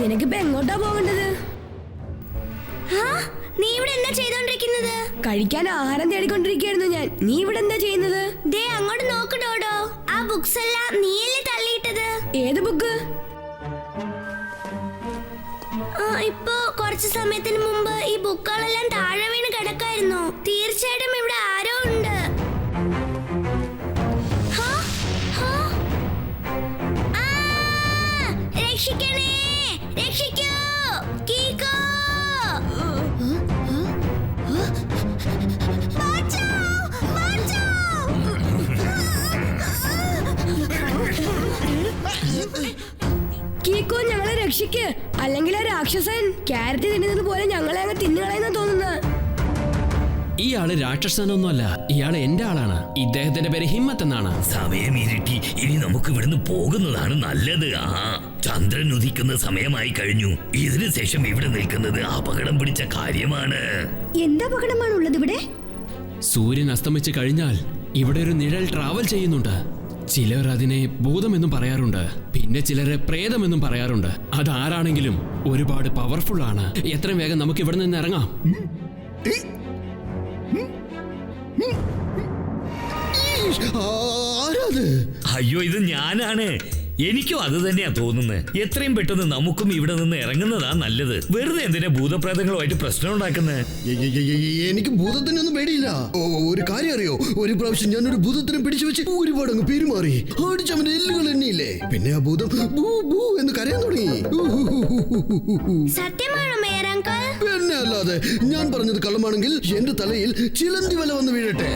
നിനക്കിപ്പോ എങ്ങോട്ടാ പോകേണ്ടത്? നീ ഇവിടെ എന്താ ചെയ്തോണ്ടിരിക്കുന്നത്? കഴിക്കാൻ ആഹാരം തേടിക്കൊണ്ടിരിക്കുകയായിരുന്നു ഞാൻ. നീ ഇവിടെ എന്താ ചെയ്യുന്നത്? ദേ അങ്ങോട്ട് നോക്ക് ഡോഡോ. ആ ബുക്സ് എല്ലാം നീയല്ലേ തള്ളിയിട്ടത്? ഏത് ബുക്ക്? ഇപ്പോ കുറച്ച് സമയത്തിന് മുമ്പ് ഈ ബുക്കുകളെല്ലാം താഴെ വീണ് കിടക്കായിരുന്നു. തീർച്ചയായിട്ടും ഇവിടെ ആരോ ഉണ്ട്. രക്ഷിക്കണേ, രക്ഷിക്കൂ, കീക്കോ. കീക്കോ, ഞങ്ങളെ രക്ഷിക്ക്, അല്ലെങ്കിൽ ആ രാക്ഷസൻ ക്യാരറ്റ് തിന്നുന്നത് പോലെ ഞങ്ങളെ അങ്ങ് തിന്നുകളയെന്നാ തോന്നുന്നത്. ഈ ആള് രാക്ഷസനൊന്നുമല്ല, ഇയാള് എന്റെ ആളാണ്. ഇദ്ദേഹത്തിന്റെ പേര് ഹിമ്മത്ത് എന്നാണ്. സമയം ഇരുട്ടി, ഇനി നമുക്ക് ഇവിടുന്ന് പോകുന്നതാണ് നല്ലത്. ചന്ദ്രൻ ഉദിക്കുന്ന സമയമായി കഴിഞ്ഞു. ഇതിനു ശേഷം ഇവിടെ നിൽക്കുന്നത് അപകടം പിടിച്ച കാര്യമാണ്. എന്താ അപകടമാണുള്ളത് ഇവിടെ? സൂര്യൻ അസ്തമിച്ച് കഴിഞ്ഞാൽ ഇവിടെ ഒരു നിഴൽ ട്രാവൽ ചെയ്യുന്നുണ്ട്. ചിലർ അതിനെ ഭൂതമെന്നും പറയാറുണ്ട്, പിന്നെ ചിലരെ പ്രേതമെന്നും പറയാറുണ്ട്. അതാരാണെങ്കിലും ഒരുപാട് പവർഫുൾ ആണ്. എത്രയും വേഗം നമുക്ക് ഇവിടെ നിന്ന് ഇറങ്ങാം. അയ്യോ, ഇത് ഞാനാണ്. എനിക്കും അത് തന്നെയാ തോന്നുന്നത്. എത്രയും പെട്ടെന്ന് നമുക്കും ഇവിടെ നിന്ന് ഇറങ്ങുന്നതാ നല്ലത്. വെറുതെ എന്തിനാ ഭൂതപ്രേതങ്ങളുമായിട്ട് പ്രശ്നം ഉണ്ടാക്കുന്നത്? എനിക്ക് ഭൂതത്തിനൊന്നും പേടിയില്ല. ഒരു കാര്യം അറിയോ, ഒരു പ്രാവശ്യം ഞാൻ ഒരു ഭൂതത്തിനെ പിടിച്ചു വെച്ച് ഒരുപാട് അങ്ങ് പെരുമാറി. അടിച്ചവന്റെ എല്ലുകൾ എണ്ണിയില്ലേ. പിന്നെ ആ ഭൂതം ബൂ ബൂ എന്ന് കരയാൻ തുടങ്ങി. സത്യമാണോ മേയർ അങ്കിൾ? പിന്നെ അല്ലാതെ. ഞാൻ പറഞ്ഞത് കള്ളമാണെങ്കിൽ എന്റെ തലയിൽ ചിലന്തി വല വന്ന് വീഴട്ടെ.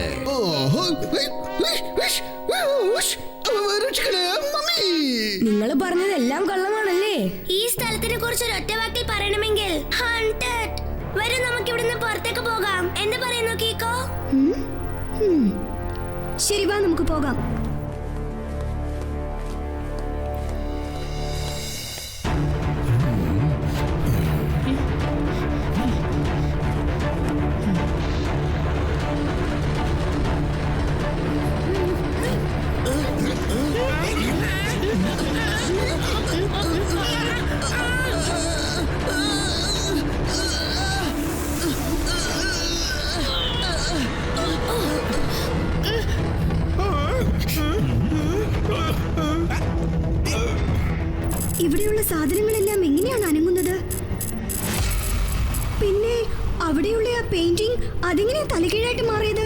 നിങ്ങൾ പറഞ്ഞതെല്ലാം കള്ളമാണല്ലേ? ഈ സ്ഥലത്തിനെ കുറിച്ച് ഒരൊറ്റ വാക്കിൽ പറയണമെങ്കിൽ ഹണ്ടഡ്. വരൂ, നമുക്ക് ഇവിടുന്ന് പുറത്തേക്ക് പോകാം. എന്ത് പറയുന്നു കീക്കോ? ശരി, വാ നമുക്ക് പോകാം. ഇവിടെയുള്ള സാധനങ്ങളെല്ലാം എങ്ങനെയാണ് അനങ്ങുന്നത്? പിന്നെ അവിടെയുള്ള ആ പെയിന്റിംഗ് അതെങ്ങനെയാ തലകീഴായിട്ട് മാറിയത്?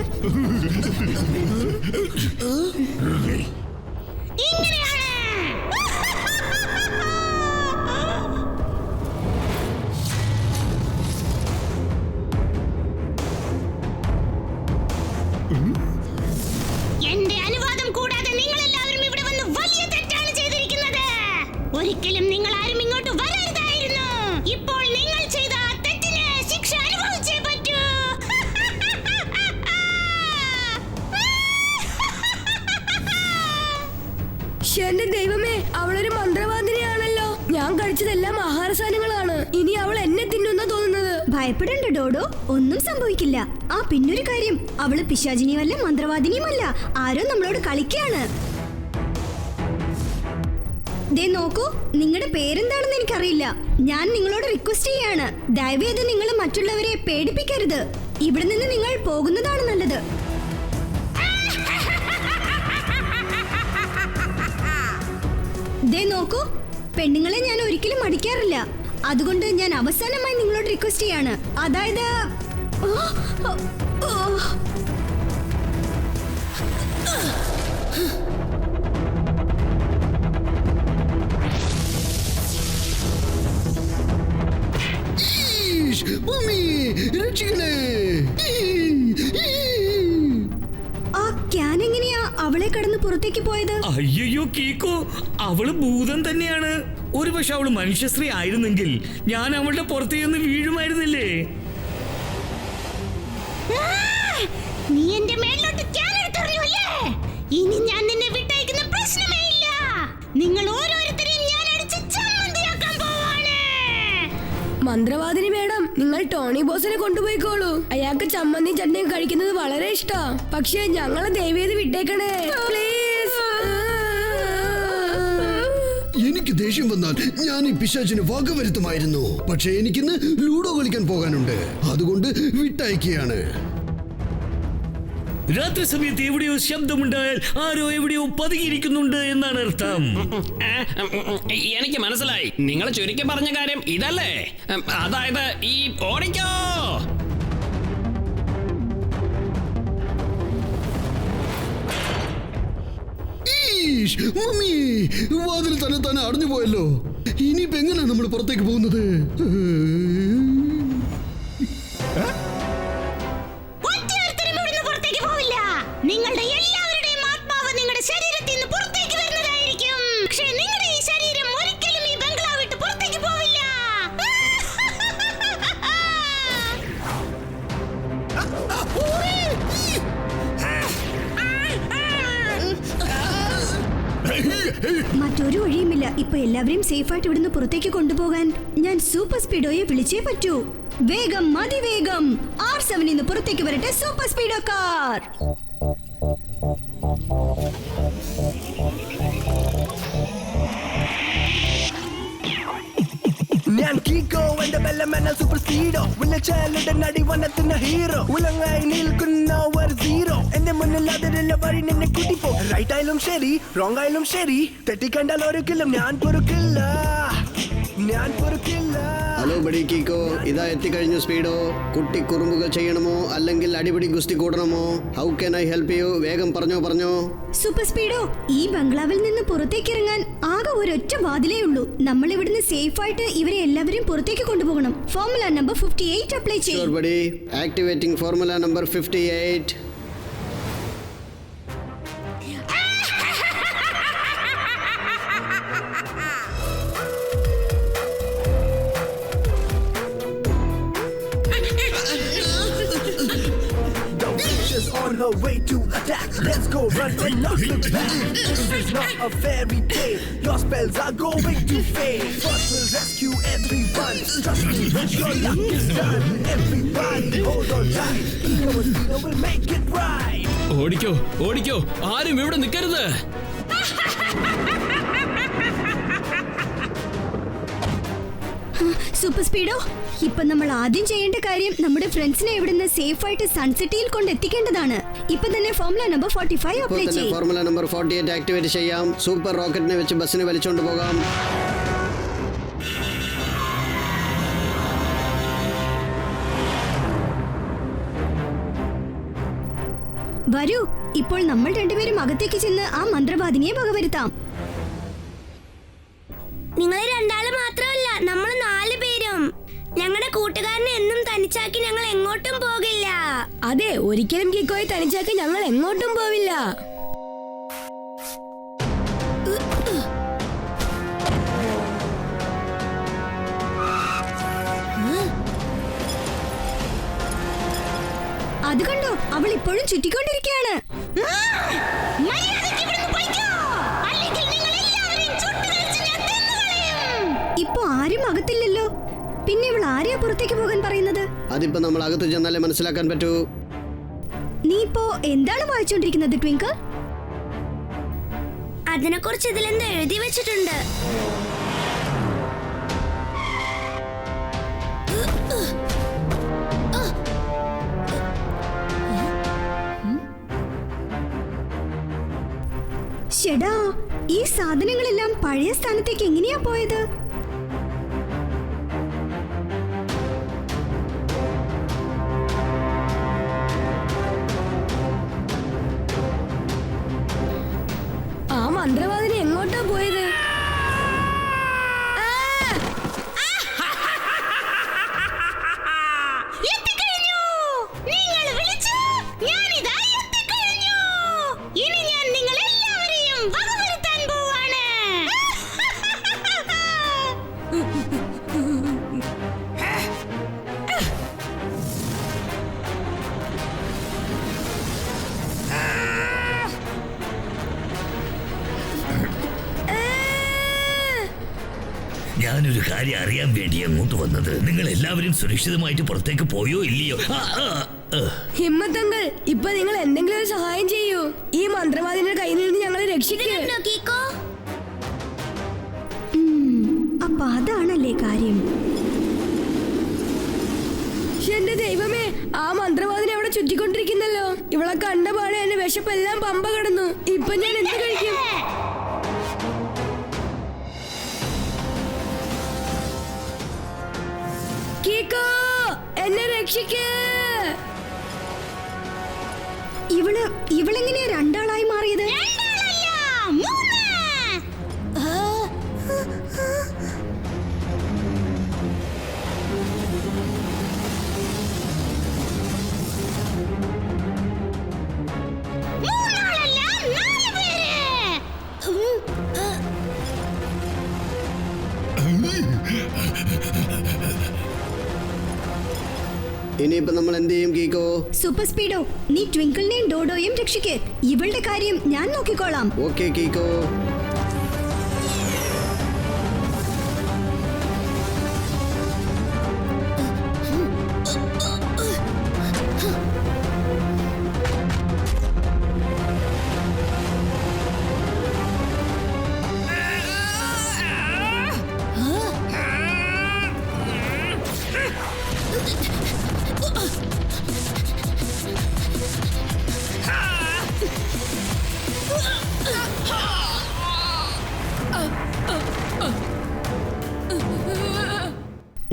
എന്റെ അനുവാദം കൂടാതെ നിങ്ങൾ എല്ലാവരും ഇവിടെ വന്ന് വലിയ തെറ്റാണ് ചെയ്തിരിക്കുന്നത്. ഒരിക്കലും നിങ്ങൾ ആരും ഇങ്ങോട്ട് വരരുതായിരുന്നു. ഇപ്പോൾ നിങ്ങൾ ചെയ്ത തെറ്റിന് ശിക്ഷ അനുഭവിച്ചേ പറ്റൂ. എന്റെ ദൈവമേ, അവളൊരു മന്ത്രവാദിനിയാണല്ലോ. ഞാൻ കഴിച്ചതെല്ലാം ആഹാര സാധനങ്ങളാണ്. ഇനി അവൾ എന്നെ തിന്നുന്ന തോന്നുന്നത്. ഭയപ്പെടണ്ട ഡോഡോ, ഒന്നും സംഭവിക്കില്ല. ആ പിന്നൊരു കാര്യം, അവള് പിശാചിനിയുമല്ല മന്ത്രവാദിനിയുമല്ല. ആരോ നമ്മളോട് കളിക്കാണ്. ദേ നോക്കൂ, നിങ്ങളുടെ പേരെന്താണെന്ന് എനിക്കറിയില്ല. ഞാൻ നിങ്ങളോട് റിക്വസ്റ്റ് ചെയ്യാണ്, ദയവേത് നിങ്ങൾ മറ്റുള്ളവരെ പേടിപ്പിക്കരുത്. ഇവിടെ നിന്ന് നിങ്ങൾ പോകുന്നതാണ് നല്ലത്. ദേ നോക്കൂ, പെണ്ണുങ്ങളെ ഞാൻ ഒരിക്കലും അടിക്കാറില്ല. അതുകൊണ്ട് ഞാൻ അവസാനമായി നിങ്ങളോട് റിക്വസ്റ്റ് ചെയ്യാണ്. അതായത് ആ ക്യാൻ എങ്ങനെയാ അവളെ കടന്ന് പുറത്തേക്ക് പോയത്? അയ്യോ കീക്കോ, അവള് ഭൂതം തന്നെയാണ്. ഒരു പക്ഷെ അവള് മനുഷ്യശ്രീ ആയിരുന്നെങ്കിൽ ഞാൻ അവളുടെ പുറത്തു നിന്ന് വീഴുമായിരുന്നില്ലേ? നീ എന്റെ മേലോട്ട് ക്യാൻ എടുത്തെറിയൂല്ലേ? ഇനി ഞാൻ നിന്നെ വിട്ടയക്കുന്ന പ്രശ്നമേ ഇല്ല. നിങ്ങൾ ഓരോരുത്തരെയും ഞാൻ അടിച്ച് ചമ്മന്തിയാക്കാൻ പോവാണ്. മന്ത്രവാദിനി മേഡം, നിങ്ങൾ ടോണി ബോസിനെ കൊണ്ടുപോയിക്കോളൂ. അയാൾക്ക് ചമ്മന്തി ചട്നിയും കഴിക്കുന്നത് വളരെ ഇഷ്ടാ. പക്ഷെ ഞങ്ങളെ ദയവേത് വിട്ടേക്കണേ പ്ലീസ്. എനിക്ക് ദേഷ്യം വന്നാൽ ഞാൻ ഈ പിശാചിനെ വകവരുത്തുമായിരുന്നു. പക്ഷെ എനിക്കിന്ന് ലൂഡോ കളിക്കാൻ പോകാനുണ്ട്, അതുകൊണ്ട് വിട്ടയക്കുകയാണ്. രാത്രി സമയത്ത് എവിടെയോ ശബ്ദമുണ്ടായാൽ ആരോ എവിടെയോ പതുങ്ങിയിരിക്കുന്നുണ്ട് എന്നാണ് അർത്ഥം. എനിക്ക് മനസ്സിലായി. നിങ്ങൾ ചുരുക്കി പറഞ്ഞ കാര്യം ഇതല്ലേ? അതായത് ഈ ഓടിക്കോ. മമ്മി, വാതിൽ തന്നെ അടഞ്ഞു പോയല്ലോ. ഇനിയിപ്പോ എങ്ങനെയാ നമ്മൾ പുറത്തേക്ക് പോകുന്നത്? നിങ്ങളുടെ എല്ലാവരുടെയും ആത്മാവ് നിങ്ങളുടെ ശരീരത്തിൽ നിന്ന് പുറത്തേക്ക് വരുന്നതായിരിക്കും. പക്ഷേ നിങ്ങളുടെ ഈ ശരീരം ഒരിക്കലും ഈ ബംഗ്ലാവ് വിട്ട് പുറത്തേക്ക് പോവില്ല. മറ്റൊരു വഴിയുമില്ല. ഇപ്പൊ എല്ലാവരെയും സേഫ് ആയിട്ട് ഇവിടുന്ന് പുറത്തേക്ക് കൊണ്ടുപോകാൻ ഞാൻ സൂപ്പർ സ്പീഡോയെ വിളിച്ചേ പറ്റൂ. വേഗം, അതിവേഗം R7 നിന്ന് പുറത്തേക്ക് വരട്ടെ സൂപ്പർ സ്പീഡോ കാർ. ഞാൻ കീക്കോ എന്റെ ബെല്ലമെന്ന സൂപ്പർ സ്പീഡോ വിളിച്ചാലുടെ നടി വനത്തുന്ന ഹീറോ ഉലങ്ങായി നിൽക്കുന്ന ഒരു സീറോ എന്റെ മുന്നിൽ അതിലുള്ള വഴി നിന്നെ കൂട്ടിപ്പോ റൈറ്റ് ആയാലും ശരി റോങ് ആയാലും ശരി തെറ്റിക്കണ്ടാൽ ഒരിക്കലും ഞാൻ പൊറുക്കില്ല. ഹലോ ബഡി കീക്കോ, ഇതാ എത്തിക്കഴിഞ്ഞു സ്പീഡോ. കുട്ടി കുറുമ്പുകൾ ചെയ്യണമോ അല്ലെങ്കിൽ അടിപിടി ഗുസ്തി കൂടണമോ? How can I help you? വേഗം പറഞ്ഞോ. സൂപ്പർ സ്പീഡോ, ഈ ബംഗ്ലാവിൽ നിന്ന് പുറത്തേക്ക് ഇറങ്ങാൻ ആകെ ഒരൊറ്റ വാതിലേ ഉള്ളൂ. നമ്മൾ ഇവിടുന്ന് സേഫ് ആയിട്ട് ഇവരെ എല്ലാവരും പുറത്തേക്ക് കൊണ്ടുപോകണം. ഫോർമുല നമ്പർ 58 അപ്ലൈ ചെയ്യും. Sure buddy, activating formula number 58. On her way to attack, let's go run and not look back. This is not a fairy tale, your spells are going to fail. First we'll rescue everyone, trust me when your luck is done. Everybody hold on tight, Kiko and Dino will make it right. ഓടിക്കോ, ആരും ഇവിടെ നിൽക്കരുത്. Super സ്പീഡോ, ഇപ്പൊ നമ്മൾ ആദ്യം ചെയ്യേണ്ട കാര്യം നമ്മുടെ ഫ്രണ്ട്സിനെ ഇവിടുന്ന് സേഫ് ആയിട്ട് സൺസിറ്റിയിൽ കൊണ്ടെത്തിക്കേണ്ടതാണ്. ഇപ്പൊ തന്നെ ഫോർമുല നമ്പർ 45 അപ്ലൈ ചെയ്യും. ഫോർമുല നമ്പർ 48 ആക്ടിവേറ്റ് ചെയ്യാം. സൂപ്പർ റോക്കറ്റിനെ വെച്ച് ബസ്സിനെ വലിച്ചോണ്ട് പോകാം. വരൂ, ഇപ്പോൾ നമ്മൾ രണ്ടുപേരും അകത്തേക്ക് ചെന്ന് ആ മന്ത്രവാദിനിയെ വകവരുത്താം. നിങ്ങൾ രണ്ടാള് മാത്രമല്ല, നമ്മൾ 4 പേരും. ഞങ്ങളുടെ കൂട്ടുകാരനെ എന്നും തനിച്ചാക്കി ഞങ്ങൾ എങ്ങോട്ടും പോകില്ല. അതെ, ഒരിക്കലും കിക്കോയെ തനിച്ചാക്കി ഞങ്ങൾ എങ്ങോട്ടും പോവില്ല. അത് കണ്ടോ, അവൾ ഇപ്പോഴും ചുറ്റിക്കൊണ്ടിരിക്കുകയാണ്. ഇപ്പൊ ആരും അകത്തില്ലല്ലോ, പിന്നെ ഇവൾ ആരെയാ പുറത്തേക്ക് പോകാൻ പറയുന്നത്? അതിപ്പോ നമ്മൾ അകത്ത് ചെന്നാലേ മനസ്സിലാക്കാൻ പറ്റൂ. നീ ഇപ്പോ എന്താണ് വായിച്ചോണ്ടിരിക്കുന്നത് ട്വിങ്കിൾ? അതിനെക്കുറിച്ച് ഇതിലെന്തോ എഴുതി വെച്ചിട്ടുണ്ട്. ഷെടാ, ഈ സാധനങ്ങളെല്ലാം പഴയ സ്ഥാനത്തേക്ക് എങ്ങനെയാ പോയത്? ആ മന്ത്രവാദിനി എങ്ങോട്ടാ പോയത്? ഞാനൊരു കാര്യം അറിയാൻ വേണ്ടി അങ്ങോട്ട് വന്നത്. നിങ്ങൾ എല്ലാവരും സുരക്ഷിതമായിട്ട് പുറത്തേക്ക് പോയോ ഇല്ലയോ? ഹിമ്മത്തങ്കൾ, ഇപ്പൊ നിങ്ങൾ എന്തെങ്കിലും ഒരു സഹായം ചെയ്യൂ. ഈ മന്ത്രവാദിന്റെ കയ്യിൽ നിന്ന് ഞങ്ങളെ രക്ഷിക്കൂ. ചുറ്റിക്കൊണ്ടിരിക്കുന്നല്ലോ. ഇവളെ കണ്ട പാടെ എന്റെ വിശപ്പെല്ലാം പമ്പ കിടന്നു. ഇപ്പൊ ഞാൻ എന്ത് കഴിക്കും? കീക്കോ, എന്നെ രക്ഷിക്ക്. ഇവളെങ്ങനെയാ രണ്ടാളായി മാറിയത്? ഇനിയിപ്പോ നമ്മൾ എന്ത് ചെയ്യും കീക്കോ? സൂപ്പർ സ്പീഡോ, നീ ട്വിങ്കിളിനെയും ഡോഡോയും രക്ഷിക്ക്. ഇവളുടെ കാര്യം ഞാൻ നോക്കിക്കോളാം. ഓക്കെ കീക്കോ.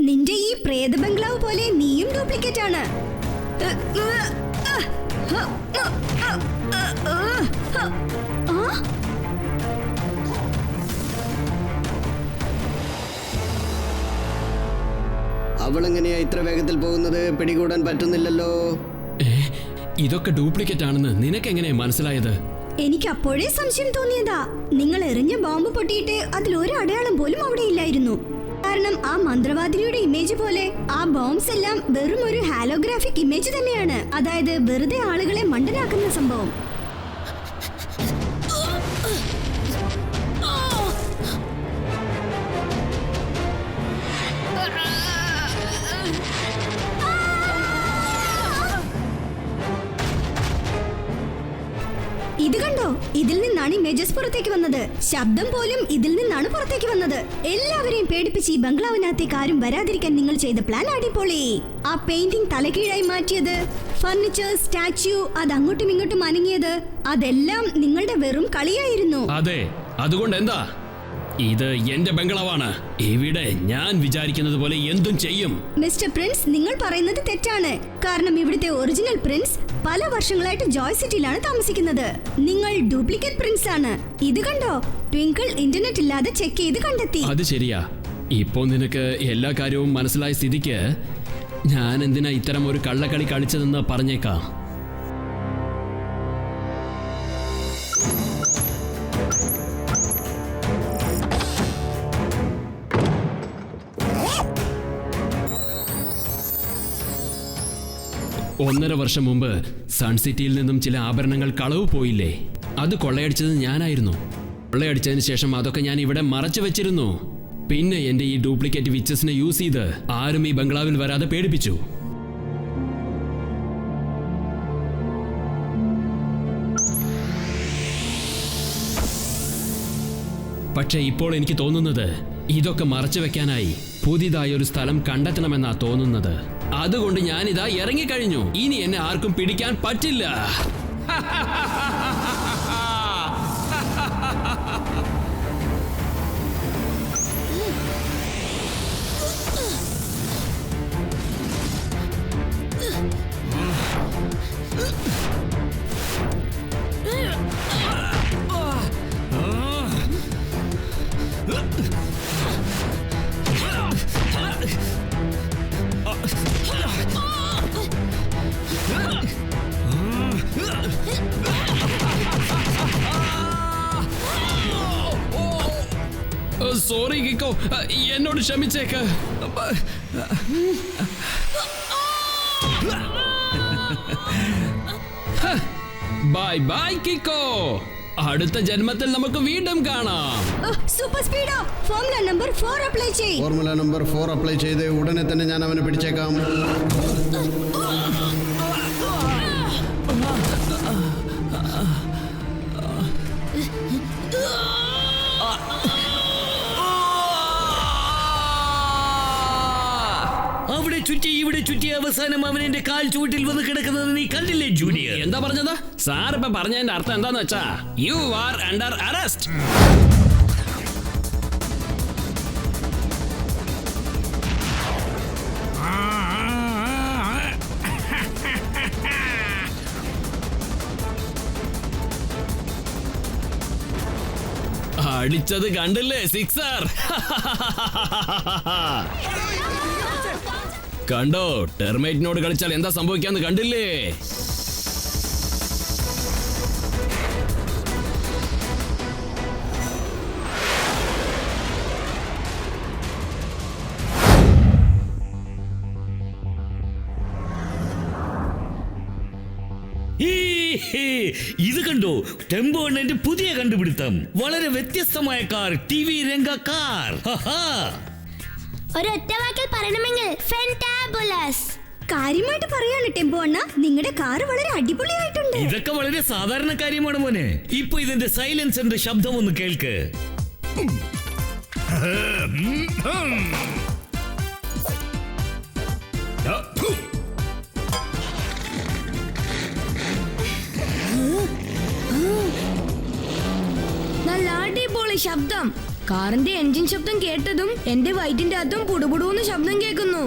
നിന്റെ ഈ പ്രേത ബംഗ്ലാവ് പോലെ നീയും ഡ്യൂപ്ലിക്കേറ്റ് ആണ്. അവളെങ്ങനെയാ ഇത്ര വേഗത്തിൽ പോകുന്നത്? പിടികൂടാൻ പറ്റുന്നില്ലല്ലോ. ഇതൊക്കെ ഡ്യൂപ്ലിക്കേറ്റ് ആണെന്ന് നിനക്ക് എങ്ങനെയാ മനസ്സിലായത്? എനിക്ക് അപ്പോഴേ സംശയം തോന്നിയതാ. നിങ്ങൾ എറിഞ്ഞ ബോംബ് പൊട്ടിയിട്ട് അതിലൊരു അടയാളം പോലും അവിടെ ഇല്ലായിരുന്നു. കാരണം ആ മന്ത്രവാദിനിയുടെ ഇമേജ് പോലെ ആ ബോംബ്സ് എല്ലാം വെറും ഒരു ഹാലോഗ്രാഫിക് ഇമേജ് തന്നെയാണ്. അതായത് വെറുതെ ആളുകളെ മണ്ടനാക്കുന്ന സംഭവം. ഇത് കണ്ടോ, ഇതിൽ നിന്നാണ് ഇമേജസ് പുറത്തേക്ക് വന്നത്. ശബ്ദം പോലും ഇതിൽ നിന്നാണ് പുറത്തേക്ക് വന്നത്. എല്ലാവരെയും പേടിപ്പിച്ച് ഈ ബംഗ്ലാവിനകത്തേക്ക് ആരും വരാതിരിക്കാൻ നിങ്ങൾ ചെയ്ത പ്ലാൻ അടിപൊളി. ആ പെയിന്റിംഗ് തലകീഴായി മാറ്റിയത്, ഫർണിച്ചർ, സ്റ്റാച്യു അത് അങ്ങോട്ടും ഇങ്ങോട്ടും അനങ്ങിയത്, അതെല്ലാം നിങ്ങളുടെ വെറും കളിയായിരുന്നു. അതെ, അതുകൊണ്ട് എന്താ? ഇത് എന്റെ ബംഗ്ലാവാണ്. ഇവിടെ ഞാൻ വിചാരിക്കുന്നത് പോലെ എന്തും ചെയ്യും. മിസ്റ്റർ പ്രിൻസ്, നിങ്ങൾ പറയുന്നത് തെറ്റാണ്. കാരണം ഇവിടുത്തെ ഒറിജിനൽ പ്രിൻസ് പല വർഷങ്ങളായിട്ട് ജോയ് സിറ്റിയിലാണ് താമസിക്കുന്നത്. നിങ്ങൾ ഡ്യൂപ്ലിക്കേറ്റ് പ്രിൻസ് ആണ്. ഇത് കണ്ടോ, ട്വിങ്കിൾ ഇന്റർനെറ്റ് ഇല്ലാതെ ചെക്ക് ചെയ്ത് കണ്ടെത്തി. അത് ശരിയാ. ഇപ്പോ നിനക്ക് എല്ലാ കാര്യവും മനസ്സിലായ സ്ഥിതിക്ക് ഞാൻ എന്തിനാ ഇത്തരം ഒരു കള്ളക്കളി കളിച്ചതെന്ന് പറഞ്ഞേക്കാം. ഒന്നര വർഷം മുമ്പ് സൺസിറ്റിയിൽ നിന്നും ചില ആഭരണങ്ങൾ കളവ് പോയില്ലേ? അത് കൊള്ളയടിച്ചത് ഞാനായിരുന്നു. കൊള്ളയടിച്ചതിന് ശേഷം അതൊക്കെ ഞാൻ ഇവിടെ മറച്ചു വെച്ചിരുന്നു. പിന്നെ എന്റെ ഈ ഡ്യൂപ്ലിക്കേറ്റ് വിച്ചസിനെ യൂസ് ചെയ്ത് ആരും ഈ ബംഗ്ലാവിൽ വരാതെ പേടിപ്പിച്ചു. പക്ഷെ ഇപ്പോൾ എനിക്ക് തോന്നുന്നത് ഇതൊക്കെ മറച്ചു വെക്കാനായി പുതിയതായി ഒരു സ്ഥലം കണ്ടെത്തണമെന്നാ തോന്നുന്നത്. അതുകൊണ്ട് ഞാനിതാ ഇറങ്ങിക്കഴിഞ്ഞു. ഇനി എന്നെ ആർക്കും പിടിക്കാൻ പറ്റില്ല. സോറി കിക്കോ, എന്നോട് ക്ഷമിച്ചേക്ക്. Bye bye കിക്കോ. അടുത്ത ജന്മത്തിൽ നമുക്ക് വീണ്ടും കാണാം. Super speedo, formula number 4 apply ചെയ്യ്. ഫോർമുല നമ്പർ 4 അപ്ലൈ ചെയ്ത് ഉടനെ തന്നെ ഞാൻ അവനെ പിടിച്ചേക്കാം. അവിടെ ചുറ്റി ഇവിടെ ചുറ്റി അവസാനം അവൻ എന്റെ കാൽ ചുവട്ടിൽ വന്ന് കിടക്കുന്നത് നീ കണ്ടില്ലേ ജൂനിയർ? എന്താ പറഞ്ഞത്? സാർ ഇപ്പൊ പറഞ്ഞതിന്റെ അർത്ഥം എന്താന്ന് വെച്ചാ യു ആർ അണ്ടർ അറസ്റ്റ്. അടിച്ചത് കണ്ടില്ലേ സിക്സർ? കണ്ടോ, ടെർമൈറ്റിനോട് കളിച്ചാൽ എന്താ സംഭവിക്കാന്ന് കണ്ടില്ലേ? ഇത് കണ്ടോ, ടെമ്പോ എന്റെ പുതിയ കണ്ടുപിടുത്തം. വളരെ വ്യത്യസ്തമായ കാർ, TV രംഗ കാർ. ഒരു ഒറ്റ വാക്കിൽ പറയണമെങ്കിൽ ഫെന്റാബുലസ്. കാര്യമായിട്ട് പറയാണ് ടെമ്പോ അണ്ണ, നിങ്ങളുടെ കാർ വളരെ അടിപൊളിയായിട്ടുണ്ട്. ഇതൊക്കെ വളരെ സാധാരണ കാര്യമാണ് മോനെ. ഇപ്പൊ ഇതിന്റെ സൈലൻസറിന്റെ ശബ്ദം ഒന്ന് കേൾക്ക്. നല്ല അടിപൊളി ശബ്ദം. കാറിന്റെ എൻജിൻ ശബ്ദം കേട്ടതും എന്റെ വയറ്റിന്റെ അകത്തും പുടുപുടൂന്ന് ശബ്ദം കേൾക്കുന്നു.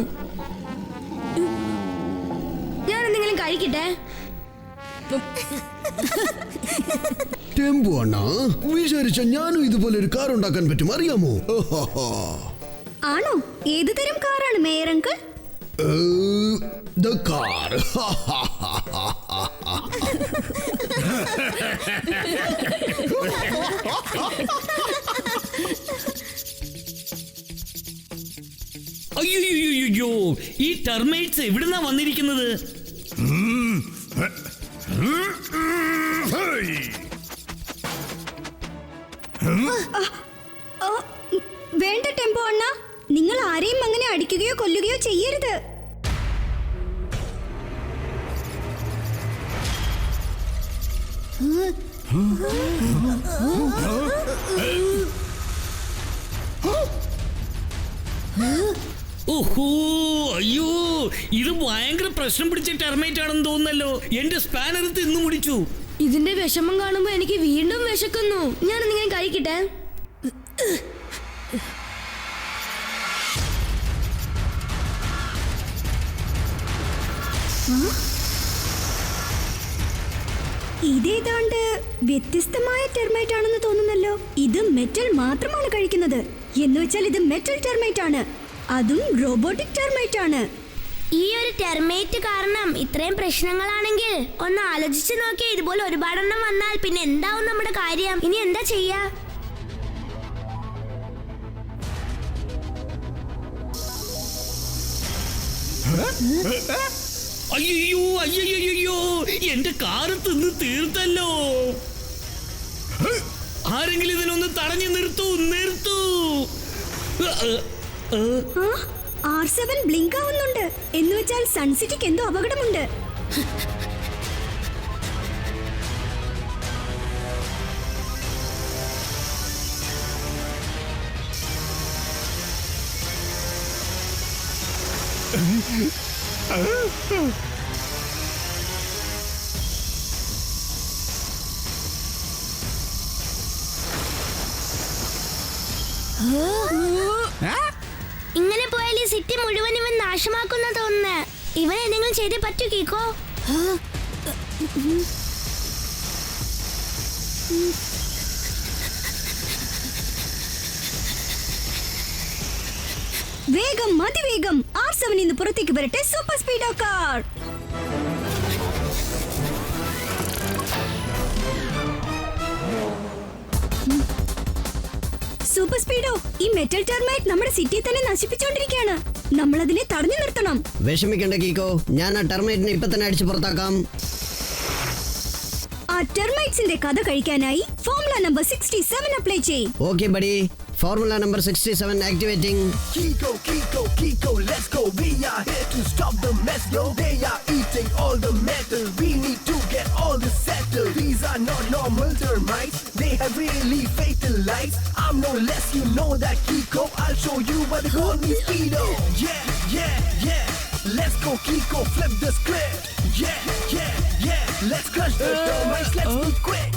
ഞാൻ എന്തെങ്കിലും കഴിക്കട്ടെ? ടെമ്പോ അണ്ണ, വിചാരിച്ച ഞാനും ഇതുപോലെ ഒരു കാർ ഉണ്ടാക്കാൻ പറ്റും, അറിയാമോ? ആണോ? ഏത് തരം കാറാണ് മേയർ അങ്കിൾ? The car. അയ്യോ, ഈ ടെർമൈറ്റ്സ് എവിടുന്നാ വന്നിരിക്കുന്നത്? വേണ്ട ടെമ്പോ അണ്ണ, നിങ്ങൾ ആരെയും അങ്ങനെ അടിക്കുകയോ കൊല്ലുകയോ ചെയ്യരുത്. ഓഹോ, അയ്യോ, ഇത് ഭയങ്കര പ്രശ്നം പിടിച്ച ടെർമൈറ്റ് ആണെന്ന് തോന്നുന്നല്ലോ. എന്റെ സ്പാനർ തിന്നു മുടിച്ചു. ഇതിന്റെ വിഷമം കാണുമ്പോ എനിക്ക് വീണ്ടും വിശക്കുന്നു. ഞാൻ എന്തെങ്കിലും കഴിക്കട്ടെ? ഇതേതാണ്ട് വ്യത്യസ്തമായ ടെർമൈറ്റ് ആണെന്ന് തോന്നുന്നല്ലോ. ഇത് മെറ്റൽ മാത്രമാണ് കഴിക്കുന്നത്. എന്ന് വെച്ചാൽ ഇത് മെറ്റൽ ടെർമൈറ്റ് ആണ്, അതും റോബോട്ടിക് ടെർമൈറ്റ് ആണ്. ഈ ഒരു ടെർമേറ്റ് കാരണം ഇത്രയും പ്രശ്നങ്ങളാണെങ്കിൽ ഒന്ന് ആലോചിച്ച് നോക്കിയാൽ ഇതുപോലെ ഒരുപാടെണ്ണം വന്നാൽ പിന്നെ എന്താവും നമ്മുടെ കാര്യം? ഇനി എന്താ ചെയ്യാ? അയ്യോ അയ്യോ, എന്റെ കാറ് തിന്ന് തീർത്തല്ലോ. ആരെങ്കിലും ഇതിനൊന്ന് തടഞ്ഞു നിർത്തൂ. R7 ബ്ലിങ്ക് ആവുന്നുണ്ട്. എന്ന് വെച്ചാൽ സൺസിറ്റിക്ക് എന്തോ അപകടമുണ്ട്. ഇങ്ങനെ പോയാൽ ഈ സിറ്റി മുഴുവൻ ഇവൻ നാശമാക്കുന്ന തോന്നുന്നു. ഇവൻ എന്തെങ്കിലും ചെയ്തേ പറ്റൂ കീക്കോ. വേഗം, അതിവേഗം R7 ഇന്ന് പുറത്തേക്ക് വരട്ടെ. Super speedo car. Super speedo, ഈ മെറ്റൽ ടെർമൈറ്റ് നമ്മുടെ സിറ്റിയെ തന്നെ നശിപ്പിച്ചുകൊണ്ടിരിക്കുകയാണ്. നമ്മൾ അതിനെ തടഞ്ഞു നിർത്തണം. വിഷമിക്കണ്ട കീക്കോ, ഞാൻ ആ ടെർമൈറ്റിനെ ഇപ്പൊ തന്നെ അടിച്ചു പുറത്താക്കാം. ആ ടെർമൈറ്റ്സിന്റെ കഥ കഴിക്കാനായി ഫോർമുല നമ്പർ 67 അപ്ലൈ ചെയ്യും. Okay buddy, formula number 67 activating. Kiko, let's go. We are here to stop the mess, yo. They are eating all the metal. We need to get all this settled. These are not normal termites. They have really fatal lights. I'm no less, you know that, Kiko. I'll show you what they call me Speedo. Yeah. Let's go Kiko, flip the script. Yeah, yeah, yeah. Let's crush the termites, let's be quick.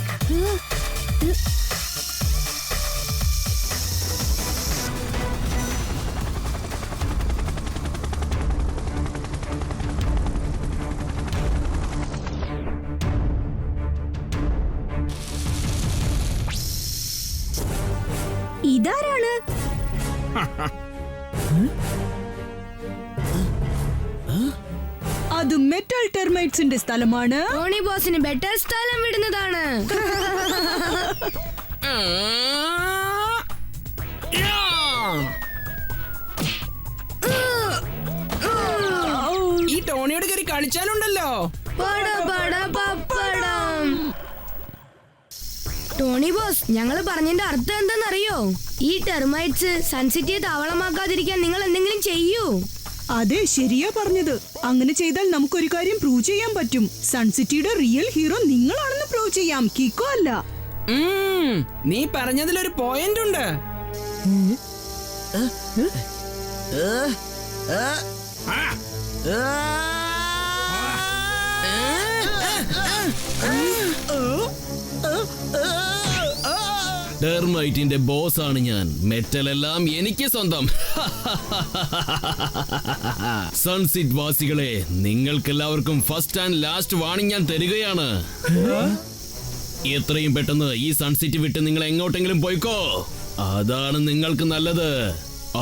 ഇതാരാണ്? അത് metal ടെർമൈറ്റ്സിന്റെ സ്ഥലമാണ്. Tony ബോസിന് better സ്ഥലം വിടുന്നതാണ്. ഈ ടോണിയോട് കയറി കളിച്ചാലുണ്ടല്ലോ. Tony boss, ഞങ്ങള് പറഞ്ഞതിന്റെ അർത്ഥം എന്താണെന്നറിയോ? ഈ ടെർമൈറ്റ്സ് സൺസിറ്റിയെ താവളമാക്കാതിരിക്കാൻ നിങ്ങൾ എന്തെങ്കിലും ചെയ്യൂ. അതെ, ശരിയാ പറഞ്ഞത്. അങ്ങനെ ചെയ്താൽ നമുക്കൊരു കാര്യം പ്രൂവ് ചെയ്യാൻ പറ്റും. സൺസിറ്റിയുടെ റിയൽ ഹീറോ നിങ്ങളാണെന്ന് പ്രൂവ് ചെയ്യാം, കിക്കോ അല്ല. നീ പറഞ്ഞതിലൊരു പോയിന്റ് ഉണ്ട്. ടെർമൈറ്റിന്റെ ബോസ് ആണ് ഞാൻ. മെറ്റൽ എല്ലാം എനിക്ക് സ്വന്തം. സൺസിറ്റ് വാസികളെ, നിങ്ങൾക്കെല്ലാവർക്കും ഫസ്റ്റ് ആൻഡ് ലാസ്റ്റ് വാണിംഗ് ഞാൻ തരികയാണ്. എത്രയും പെട്ടെന്ന് ഈ സൺസിറ്റ് വിട്ട് നിങ്ങൾ എങ്ങോട്ടെങ്കിലും പോയിക്കോ. അതാണ് നിങ്ങൾക്ക് നല്ലത്.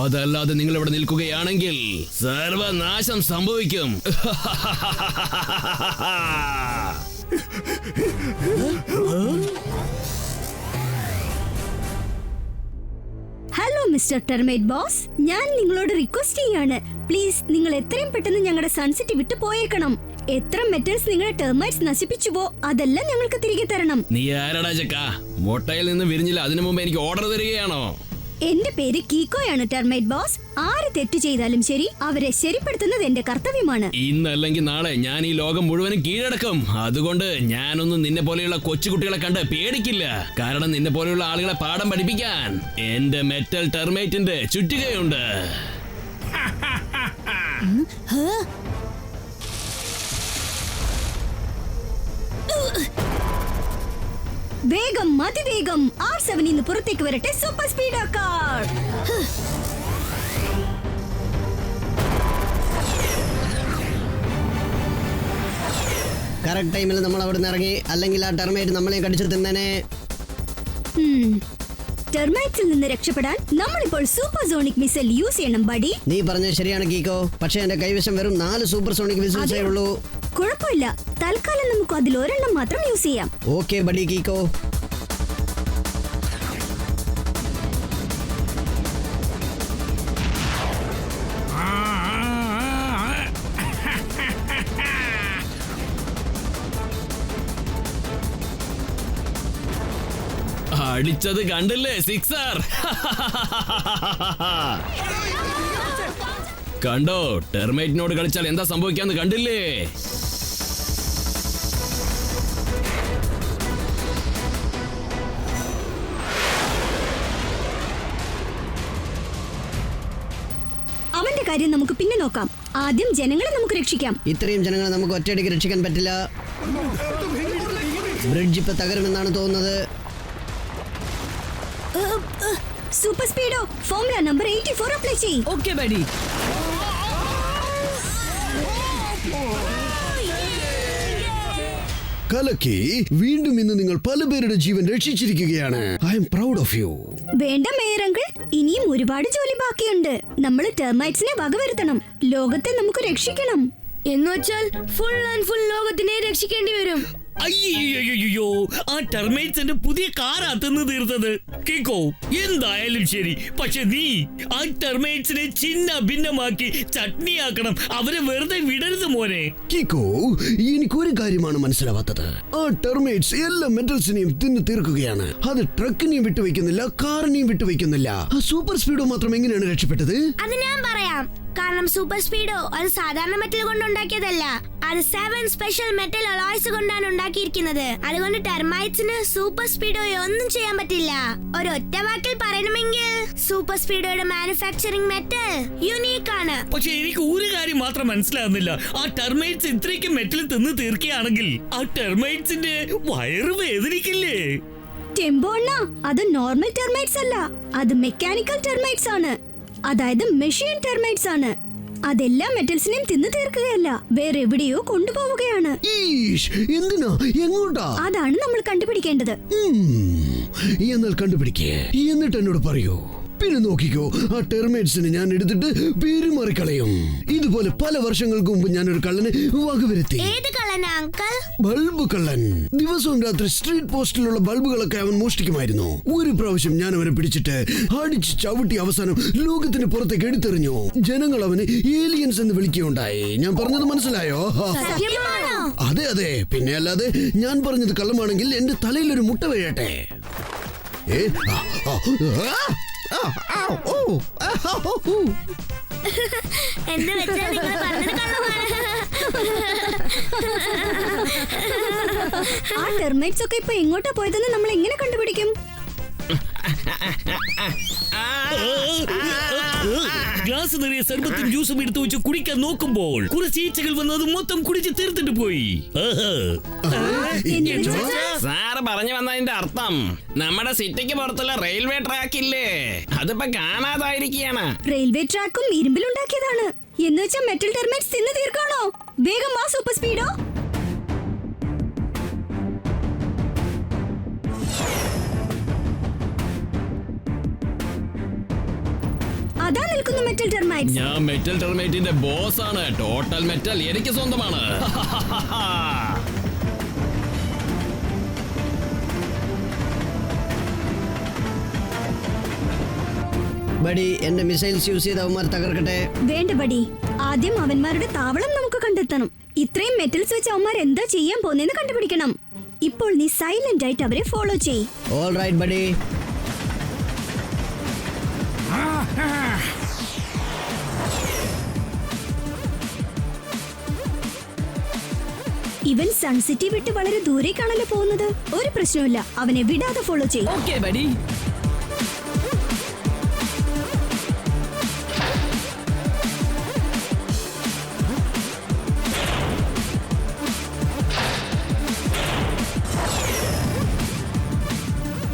അതല്ലാതെ നിങ്ങൾ ഇവിടെ നിൽക്കുകയാണെങ്കിൽ സർവനാശം സംഭവിക്കും. ഹലോ മിസ്റ്റർ ടെർമൈറ്റ് ബോസ്, ഞാൻ നിങ്ങളോട് റിക്വസ്റ്റ് ചെയ്യാണ്. പ്ലീസ്, നിങ്ങൾ എത്രയും പെട്ടെന്ന് ഞങ്ങളുടെ സൺസിറ്റി വിട്ടു പോയേക്കണം. എത്ര മെറ്റൽസ് നിങ്ങളുടെ ടെർമൈറ്റ്സ് നശിപ്പിച്ചുവോ അതെല്ലാം ഞങ്ങൾക്ക് തിരികെ തരണം. നീ ആരടാ ചക്ക? മുട്ടയിൽ നിന്ന് വിരിഞ്ഞില്ല, അതിനു മുമ്പ് എനിക്ക് ഓർഡർ തരികയാണോ? എന്റെ പേര് കീക്കോയാണ് ടെർമൈറ്റ് ബോസ്. ആര് തെറ്റ് ചെയ്താലും ശരി, അവരെ ശരിപ്പെടുത്തുന്നത് എന്റെ കർത്തവ്യമാണ്. ഇന്നല്ലെങ്കിൽ നാളെ ഞാൻ ഈ ലോകം മുഴുവനും കീഴടക്കും. അതുകൊണ്ട് ഞാനൊന്നും നിന്നെ പോലെയുള്ള കൊച്ചുകുട്ടികളെ കണ്ട് പേടിക്കില്ല. കാരണം നിന്നെ പോലെയുള്ള ആളുകളെ പാഠം പഠിപ്പിക്കാൻ എന്റെ മെറ്റൽ ടെർമൈറ്റിന്റെ ചുറ്റികയുണ്ട്. വേഗം, അതിവേഗം R7 ഇന്ന് പുറത്തേക്ക് വരട്ടെ. Super speed car. കറക്റ്റ് ടൈമിൽ നമ്മൾ അവിടെ നിന്ന് ഇറങ്ങി, അല്ലെങ്കിൽ ആ ടെർമൈറ്റ് നമ്മളെ കടിച്ചു തിന്നേനെ. ടെർമൈറ്റ്സിൽ നിന്ന് രക്ഷപ്പെടാൻ നമ്മളിപ്പോൾ സൂപ്പർ സോണിക് മിസൈൽ യൂസ് ചെയ്യണം ബഡി. നീ പറഞ്ഞത് ശരിയാണ് കീക്കോ, പക്ഷേ എന്റെ കൈവശം വെറും 4 സൂപ്പർ സോണിക് മിസൈൽസേ ഉള്ളൂ. കുഴപ്പമില്ല, തൽക്കാലം നമുക്ക് അതിൽ ഒരെണ്ണം മാത്രം യൂസ് ചെയ്യാം. Okay buddy Keeko. അടിച്ചത് കണ്ടില്ലേ, സിക്സർ. കണ്ടോ, ടെർമൈറ്റിനോട് കളിച്ചാൽ എന്താ സംഭവിക്കാന്ന് കണ്ടില്ലേ? അവന്റെ കാര്യം നമുക്ക് പിന്നെ നോക്കാം. ആദ്യം ജനങ്ങളെ നമുക്ക് രക്ഷിക്കാം. ഇത്രയും ജനങ്ങളെ നമുക്ക് ഒറ്റയടിക്ക് രക്ഷിക്കാൻ പറ്റില്ല. ബ്രിഡ്ജ് ഇപ്പൊ തകരുമെന്നാണ് തോന്നുന്നത്. Super speedo, formula number 84 apply ചെയ്യ്. Okay buddy. കലക്കി, വീണ്ടും ഇന്ന് നിങ്ങൾ പല പേരുടെ ജീവൻ രക്ഷിച്ചിരിക്കുകയാണ്. I am proud of you. വേണ്ട മേയർ അങ്കിൾ, ഇനിയും ഒരുപാട് ജോലി ബാക്കിയുണ്ട്. നമ്മൾ ടെർമൈറ്റ്സിനെ വകവരുത്തണം. ലോകത്തെ നമുക്ക് രക്ഷിക്കണം. എന്നുവെച്ചാൽ ഫുൾ ആൻഡ് ഫുൾ ലോകത്തിനെ രക്ഷിക്കേണ്ടി വരും. അയ്യോ, ആ ടെർമൈറ്റ്സിന്റെ പുതിയ കാറാ തിന്നു തീർത്തത്. കേക്കോ, എന്തായാലും ശരി, പക്ഷെ നീ ആ ടെർമൈറ്റ്സിനെ ചിന്ന ഭിന്നമാക്കി ചട്നിയാക്കണം. അവരെ വെറുതെ വിടരുത് മോനെ. കിക്കോ, എനിക്കൊരു കാര്യമാണ് മനസ്സിലാവാത്തത്. ആ ടെർമൈറ്റ്സ് എല്ലാ മെറ്റൽസിനെയും തിന്നു തീർക്കുകയാണ്. അത് ട്രക്കിനെയും വിട്ടുവെക്കുന്നില്ല, കാറിനെയും വിട്ടുവെക്കുന്നില്ല. ആ സൂപ്പർ സ്പീഡോ മാത്രം എങ്ങനെയാണ് രക്ഷപ്പെട്ടത്? അത് ഞാൻ പറയാം. കാരണം സൂപ്പർ സ്പീഡോ അത് സാധാരണ മെറ്റൽ കൊണ്ട് ഉണ്ടാക്കിയതല്ല. അത് 7 സ്പെഷ്യൽ മെറ്റൽ അലോയ്സ് കൊണ്ടാണ് ഉണ്ടാക്കിയിരിക്കുന്നത്. അതുകൊണ്ട് ടെർമൈറ്റ്സിന് സൂപ്പർ സ്പീഡോ ഒന്നും ചെയ്യാൻ പറ്റില്ല. ഒരൊറ്റ വാക്കിൽ പറയണമെങ്കിൽ സൂപ്പർ സ്പീഡോയുടെ മാനുഫാക്ചറിംഗ് മെറ്റൽ യുണീക്ക് ആണ്. പക്ഷെ എനിക്ക് ഒരു കാര്യം മാത്രം മനസ്സിലാവുന്നില്ല. ആ ടെർമൈറ്റ്സ് ഇത്രയ്ക്ക് മെറ്റൽ തിന്ന് തീർക്കുകയാണെങ്കിൽ ആ ടെർമൈറ്റ്സിന്റെ വയറ് വേദനിക്കില്ലേ? ടെമ്പോ അണ്ണ, അത് നോർമൽ ടെർമൈറ്റ്സ് അല്ല, അത് മെക്കാനിക്കൽ ടെർമൈറ്റ്സ് ആണ്. അതായത് മെഷീൻ ടെർമൈറ്റ്സ് ആണ്. അതെല്ലാം മെറ്റൽസിനെയും തിന്നു തീർക്കുകയല്ല, വേറെ എവിടെയോ കൊണ്ടുപോവുകയാണ്. എന്തിനാ, എങ്ങോട്ടാ? അതാണ് നമ്മൾ കണ്ടുപിടിക്കേണ്ടത്. എന്നാൽ കണ്ടുപിടിക്കേ, എന്നിട്ട് എന്നോട് പറയൂ. പിന്നെ നോക്കിക്കോ, ആ ടെർമൈറ്റ്സിനെ ഞാൻ എടുത്തിട്ട് പെരുമാറിക്കളയും. ഇതുപോലെ പല വർഷങ്ങൾക്ക് മുമ്പ് ഞാൻ ഒരു കള്ളനെ വകവരുത്തി. ഏത് കള്ളനാ അങ്കിൾ? ബൾബ് കള്ളൻ. ദിവസവും രാത്രി സ്ട്രീറ്റ് പോസ്റ്റിലുള്ള ബൾബുകളൊക്കെ അവൻ മോഷ്ടിക്കുമായിരുന്നു. ഒരു പ്രാവശ്യം ഞാൻ അവനെ പിടിച്ചിട്ട് അടിച്ച് ചവിട്ടി അവസാനം ലോകത്തിന് പുറത്തേക്ക് എടുത്തെറിഞ്ഞു. ജനങ്ങൾ അവനെ ഏലിയൻസ് എന്ന് വിളിക്കുകയുണ്ടായി. ഞാൻ പറഞ്ഞത് മനസ്സിലായോ? അതെ അതെ, പിന്നെ അല്ലാതെ. ഞാൻ പറഞ്ഞത് കള്ളമാണെങ്കിൽ എന്റെ തലയിൽ ഒരു മുട്ട വീഴട്ടെ. എന്ന് വെച്ചാൽ നിങ്ങൾ പറഞ്ഞത് കള്ളമാണ്. ആ ടെർമൈറ്റ്സ് ഒക്കെ ഇപ്പൊ എങ്ങോട്ടാ പോയതെന്ന് നമ്മൾ എങ്ങനെ കണ്ടുപിടിക്കും? ഗ്ലാസ് നിറയെ സർബത്തും ജ്യൂസും എടുത്തു വെച്ച് കുടിക്കാൻ നോക്കുമ്പോൾ കുറച്ച് ഈച്ചകൾ വന്ന് അത് മൊത്തം കുടിച്ച് തീർത്തിട്ട് പോയി. സാറ് പറഞ്ഞു വന്നതിന്റെ അർത്ഥം നമ്മുടെ സിറ്റിക്ക് പുറത്തുള്ള റെയിൽവേ ട്രാക്ക് ഇല്ലേ, അതിപ്പോ കാണാതായിരിക്കുകയാണ്. റെയിൽവേ ട്രാക്കും ഇരുമ്പിലുണ്ടാക്കിയതാണ് എന്ന് വെച്ചാൽ മെറ്റൽ ടെർമൈറ്റ്സ് തിന്നു തീർക്കാണോ? വേഗം വാ സൂപ്പർ സ്പീഡോ. അതാ നിൽക്കുന്നു മെറ്റൽ ടെർമൈറ്റ്സ്. ഞാൻ മെറ്റൽ ടെർമൈറ്റിന്റെ ബോസ് ആണ്. ടോട്ടൽ മെറ്റൽ എനിക്ക് സ്വന്തമാണ്. ബഡി, എന്റെ മിസൈൽസ് യൂസ് ചെയ്ത് അവന്മാർ തകർക്കട്ടെ. വേണ്ട ബഡി, ആദ്യം അവന്മാരുടെ താവളം നമുക്ക് കണ്ടെത്തണം. ഇത്രയും മെറ്റൽസ് വെച്ച് അവന്മാർ എന്താ ചെയ്യാൻ പോകുന്നതെന്ന് കണ്ടുപിടിക്കണം. ഇപ്പോൾ നീ സൈലന്റ് ആയിട്ട് അവരെ ഫോളോ ചെയ്. All right buddy. ഇവൻ സൺസിറ്റി വിട്ട് വളരെ ദൂരേക്കാണല്ലോ പോകുന്നത്. ഒരു പ്രശ്നമില്ല, അവനെ വിടാതെ ഫോളോ ചെയ്യും. Okay buddy.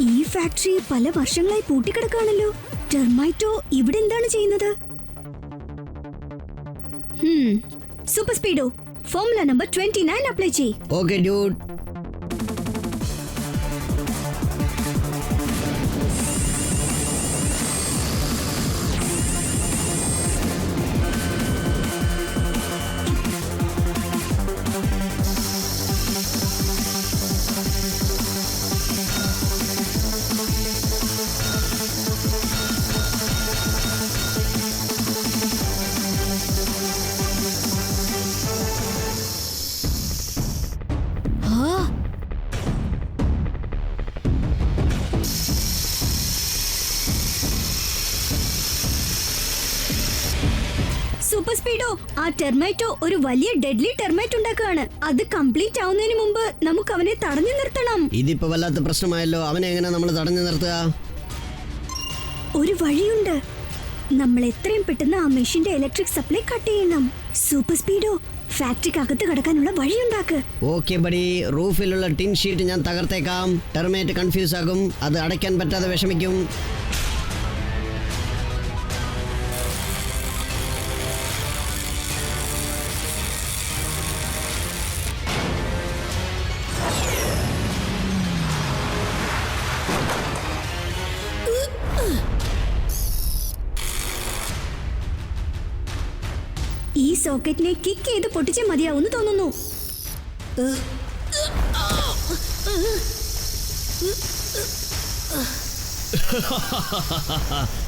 ഈ ഫാക്ടറി പല വർഷങ്ങളായി പൂട്ടിക്കിടക്കാണല്ലോ. ടെർമൈറ്റോ ഇവിടെ എന്താണ് ചെയ്യുന്നത്? Super speedo, formula number 29 apply ചെയ്. Okay dude. സൂപ്പർ സ്പീഡോ, ആ ടെർമൈറ്റോ ഒരു വലിയ ഡെഡ്ലി ടെർമൈറ്റ് ഉണ്ടാക്കുകയാണ്. അത് കംപ്ലീറ്റ് ആവുന്നതിന് മുമ്പ് നമുക്ക് അവനെ തടഞ്ഞു നിർത്തണം. ഇതിപ്പോ വല്ലാത്ത പ്രശ്നമായല്ലോ. അവനെ എങ്ങനെ നമ്മൾ തടഞ്ഞു നിർത്തുക? ഒരു വഴിയുണ്ട്. നമ്മൾ എത്രയും പെട്ടെന്ന് ആ മെഷീന്റെ ഇലക്ട്രിക് സപ്ലൈ കട്ട് ചെയ്യണം. സൂപ്പർ സ്പീഡോ, ഫാക്ടറിക്ക് അകത്ത് കടക്കാനുള്ള വഴിയുണ്ടാക്ക്. Okay buddy. റൂഫിലുള്ള ടിൻ ഷീറ്റ് ഞാൻ തകർത്തേക്കാം. ടെർമൈറ്റ് കൺഫ്യൂസ് ആകും, അത് അടയ്ക്കാൻ പറ്റാതെ വിഷമിക്കും. ഈ സോക്കറ്റിനെ കിക്ക് ചെയ്ത് പൊട്ടിച്ചേ മതിയാവുന്നു തോന്നുന്നു.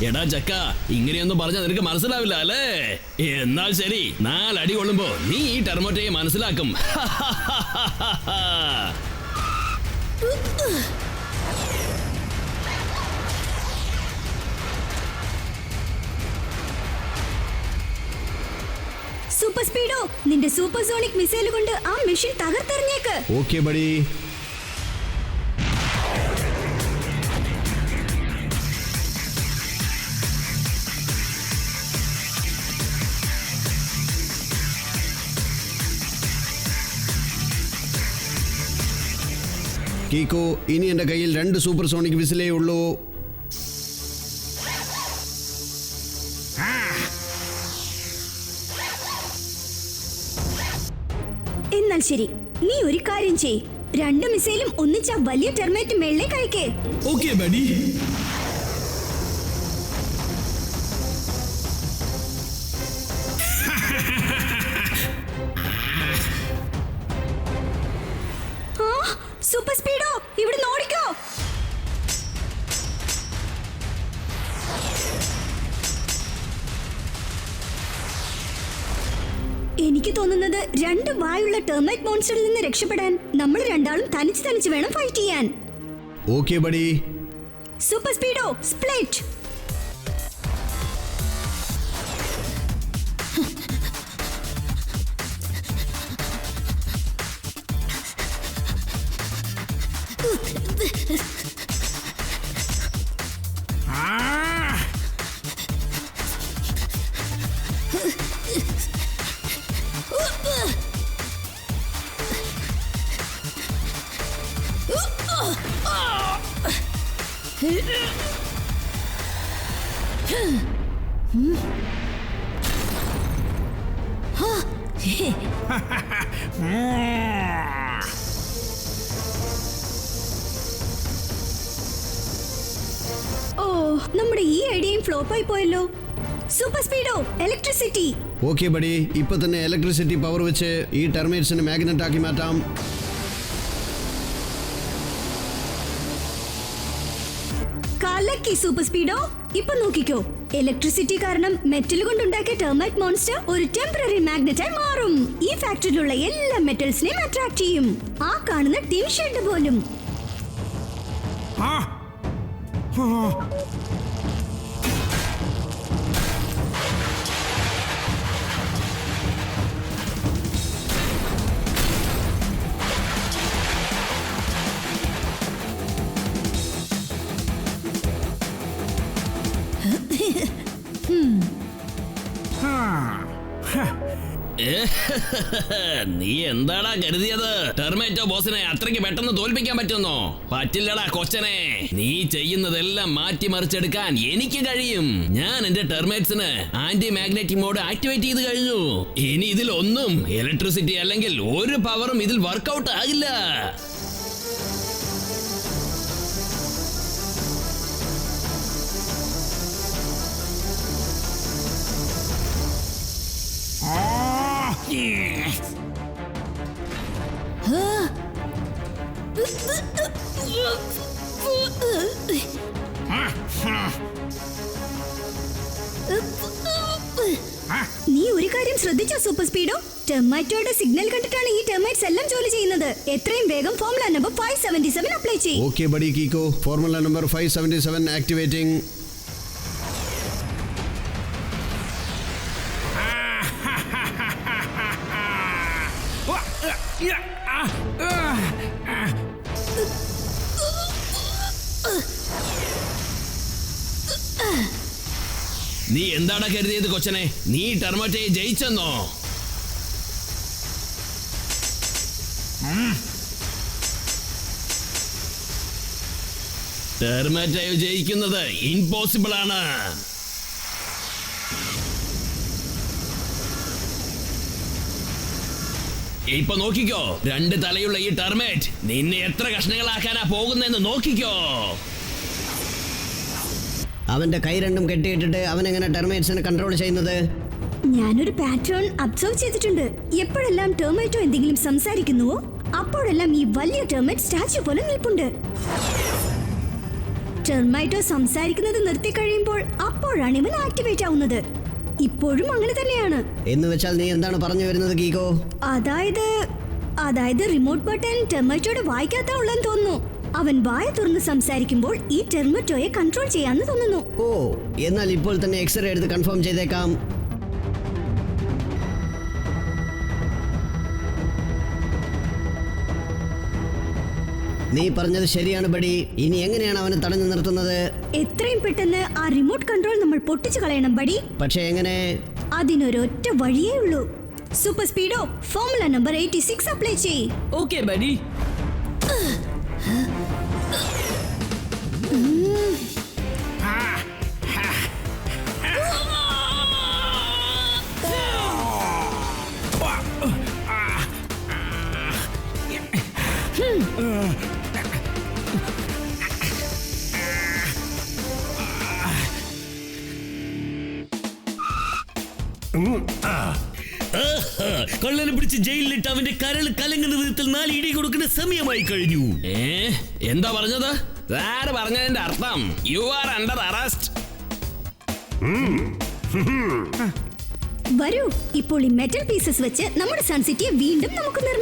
എടാ ചക്ക, ഇങ്ങനെയൊന്നും പറഞ്ഞാൽ നിനക്ക് മനസ്സിലാവില്ല അല്ലേ? എന്നാൽ ശരി, 4 അടി കൊള്ളുമ്പോ നീ ഈ ടെർമോറ്റയെ മനസ്സിലാക്കും. സൂപ്പർ സ്പീഡോ, നിന്റെ സൂപ്പർ സോണിക് മിസൈൽ കൊണ്ട് ആ മെഷീൻ തകർത്തെറിഞ്ഞേക്ക്. Okay buddy. കീക്കോ, ഇനി എന്റെ കയ്യിൽ 2 സൂപ്പർ സോണിക് വിസിലേ ഉള്ളൂ. എന്നാൽ ശരി, നീ ഒരു കാര്യം ചെയ്. 2 മിസൈലും ഒന്നിച്ച വലിയ ടെർമൈറ്റ് മേളിലേക്ക് അയക്കേ. Okay buddy. സൂപ്പർ സ്പീഡോ, ഇവിടെ ഓടിക്കോ. എനിക്ക് തോന്നുന്നത് 2 വായുള്ള ടെർമൈറ്റ് മോൺസ്റ്ററിൽ നിന്ന് രക്ഷപ്പെടാൻ നമ്മൾ രണ്ടാളും തനിച്ച് വേണം ഫൈറ്റ് ചെയ്യാൻ. Okay buddy. Super speedo, split. ഓ, നമ്മുടെ ഈ ഐഡിയയും ഫ്ലോപ്പായി പോയല്ലോ. Super speedo, electricity. Okay buddy, ഇപ്പൊ തന്നെ ഇലക്ട്രിസിറ്റി പവർ വെച്ച് ഈ ടെർമൈറ്റ്സിനെ മാഗ്നറ്റ് ആക്കി മാറ്റാം. കലക്കി സൂപ്പർ സ്പീഡോ. ഇപ്പൊ നോക്കിക്കോ, ഇലക്ട്രിസിറ്റി കാരണം മെറ്റൽ കൊണ്ടുണ്ടാക്കിയ ടെർമൈറ്റ് മോൺസ്റ്റർ ഒരു ടെമ്പററി മാഗ്നറ്റായി മാറും. ഈ ഫാക്ടറിയിലുള്ള എല്ലാ മെറ്റൽസിനെയും അട്രാക്ട് ചെയ്യും. ആ കാണുന്ന ടിൻ ഷെഡ് പോലും. നീ എന്താടാ കരുതിയത്? ടെർമേറ്റോ ബോസിനെ അത്രയ്ക്ക് പെട്ടെന്ന് തോൽപ്പിക്കാൻ പറ്റുന്നോ? പറ്റില്ലടാ കൊച്ചനെ. നീ ചെയ്യുന്നതെല്ലാം മാറ്റിമറിച്ചെടുക്കാൻ എനിക്ക് കഴിയും. ഞാൻ എന്റെ ടെർമേറ്റ്സിന് ആന്റി മാഗ്നറ്റിക് മോഡ് ആക്ടിവേറ്റ് ചെയ്ത് കഴിഞ്ഞു. ഇനി ഇതിലൊന്നും ഇലക്ട്രിസിറ്റി അല്ലെങ്കിൽ ഒരു പവറും ഇതിൽ വർക്കൗട്ട് ആകില്ല. നീ ഒരു കാര്യം ശ്രദ്ധിച്ചോ സൂപ്പർ സ്പീഡോ? ടെർമൈറ്റോയുടെ സിഗ്നൽ കണ്ടിട്ടാണ് ഈ ടെർമൈറ്റ്സ് എല്ലാം ജോലി ചെയ്യുന്നത്. എത്രയും വേഗം ഫോർമുല നമ്പർ 577 അപ്ലൈ ചെയ്യും. Okay buddy Keeko, formula number 577 activating. നീ എന്താണ് കരുതിയത് കൊച്ചനെ? നീ ടെർമോറ്റയെ ജയിച്ചെന്നോ? ടെർമോറ്റയെ ജയിക്കുന്നത് ഇംപോസിബിൾ ആണ്. ഇപ്പൊ നോക്കിക്കോ, 2 തലയുള്ള ഈ ടെർമേറ്റ് നിന്നെ എത്ര കഷ്ണങ്ങളാക്കാനാ പോകുന്നെന്ന് നോക്കിക്കോ. അവന്റെ കൈ രണ്ടും കെട്ടിയിട്ടിട്ട് അവൻ എങ്ങനെ ടെർമൈറ്റ്സിനെ കൺട്രോൾ ചെയ്യുന്നത്? ഞാനൊരു പാറ്റേൺ അബ്സർവ് ചെയ്തിട്ടുണ്ട്. എപ്പോഴെല്ലാം ടെർമൈറ്റോ എന്തെങ്കിലും സംസാരിക്കുന്നുവോ അപ്പോഴെല്ലാം ഈ വലിയ ടെർമൈറ്റ് സ്റ്റാച്യു പോലെ നിൽപ്പുണ്ട്. ടെർമൈറ്റോ സംസാരിക്കുന്നത് നിർത്തി കഴിയുമ്പോൾ അപ്പോഴാണ് ഇവൻ ആക്ടിവേറ്റ് ആവുന്നത്. ഇപ്പോഴും അങ്ങനെ തന്നെയാണ്. എന്ന് വെച്ചാൽ നീ എന്താണ് പറഞ്ഞു വരുന്നത് കീക്കോ? അതായത് റിമോട്ട് ബട്ടൺ ടെർമൈറ്റോയുടെ വായിക്കാത്ത ഉള്ളെന്ന് തോന്നുന്നു. അവൻ വായ തുറന്ന് സംസാരിക്കുമ്പോൾ ഈ ടെർമൈറ്റോയെ കൺട്രോൾ ചെയ്യാന്ന് തോന്നുന്നു. ഓ, എന്നാൽ ഇപ്പോൾ തന്നെ എക്സ്റേ എടുത്ത് കൺഫേം ചെയ്തേക്കാം. നീ പറഞ്ഞത് ശരിയാണ് ബഡി. ഇനി എങ്ങനെയാണ് അവനെ തടഞ്ഞു നിർത്തുന്നത്? എത്രയും പെട്ടെന്ന് ആ റിമോട്ട് കൺട്രോൾ നമ്മൾ പൊട്ടിച്ചു കളയണം ബഡി. പക്ഷേ എങ്ങനെ? അതിനൊരൊറ്റ വഴിയേ ഉള്ളൂ. Super speedo, formula number 86 apply ചെയ്യ്. Okay buddy. കള്ളനെ പിടിച്ച് ജയിലിലിട്ട് അവന്റെ കരൾ കലങ്ങുന്ന വിധത്തിൽ 4 ഇടി കൊടുക്കുന്ന സമയമായി കഴിഞ്ഞു. എന്താ പറഞ്ഞത്? ആര് പറഞ്ഞതിന്റെ അർത്ഥം? You are under arrest. വരൂ, ഇപ്പോൾ ഈ മെറ്റൽ പീസസ് വെച്ച് നമ്മുടെ സൺ സിറ്റിയെ വീണ്ടും നമുക്ക്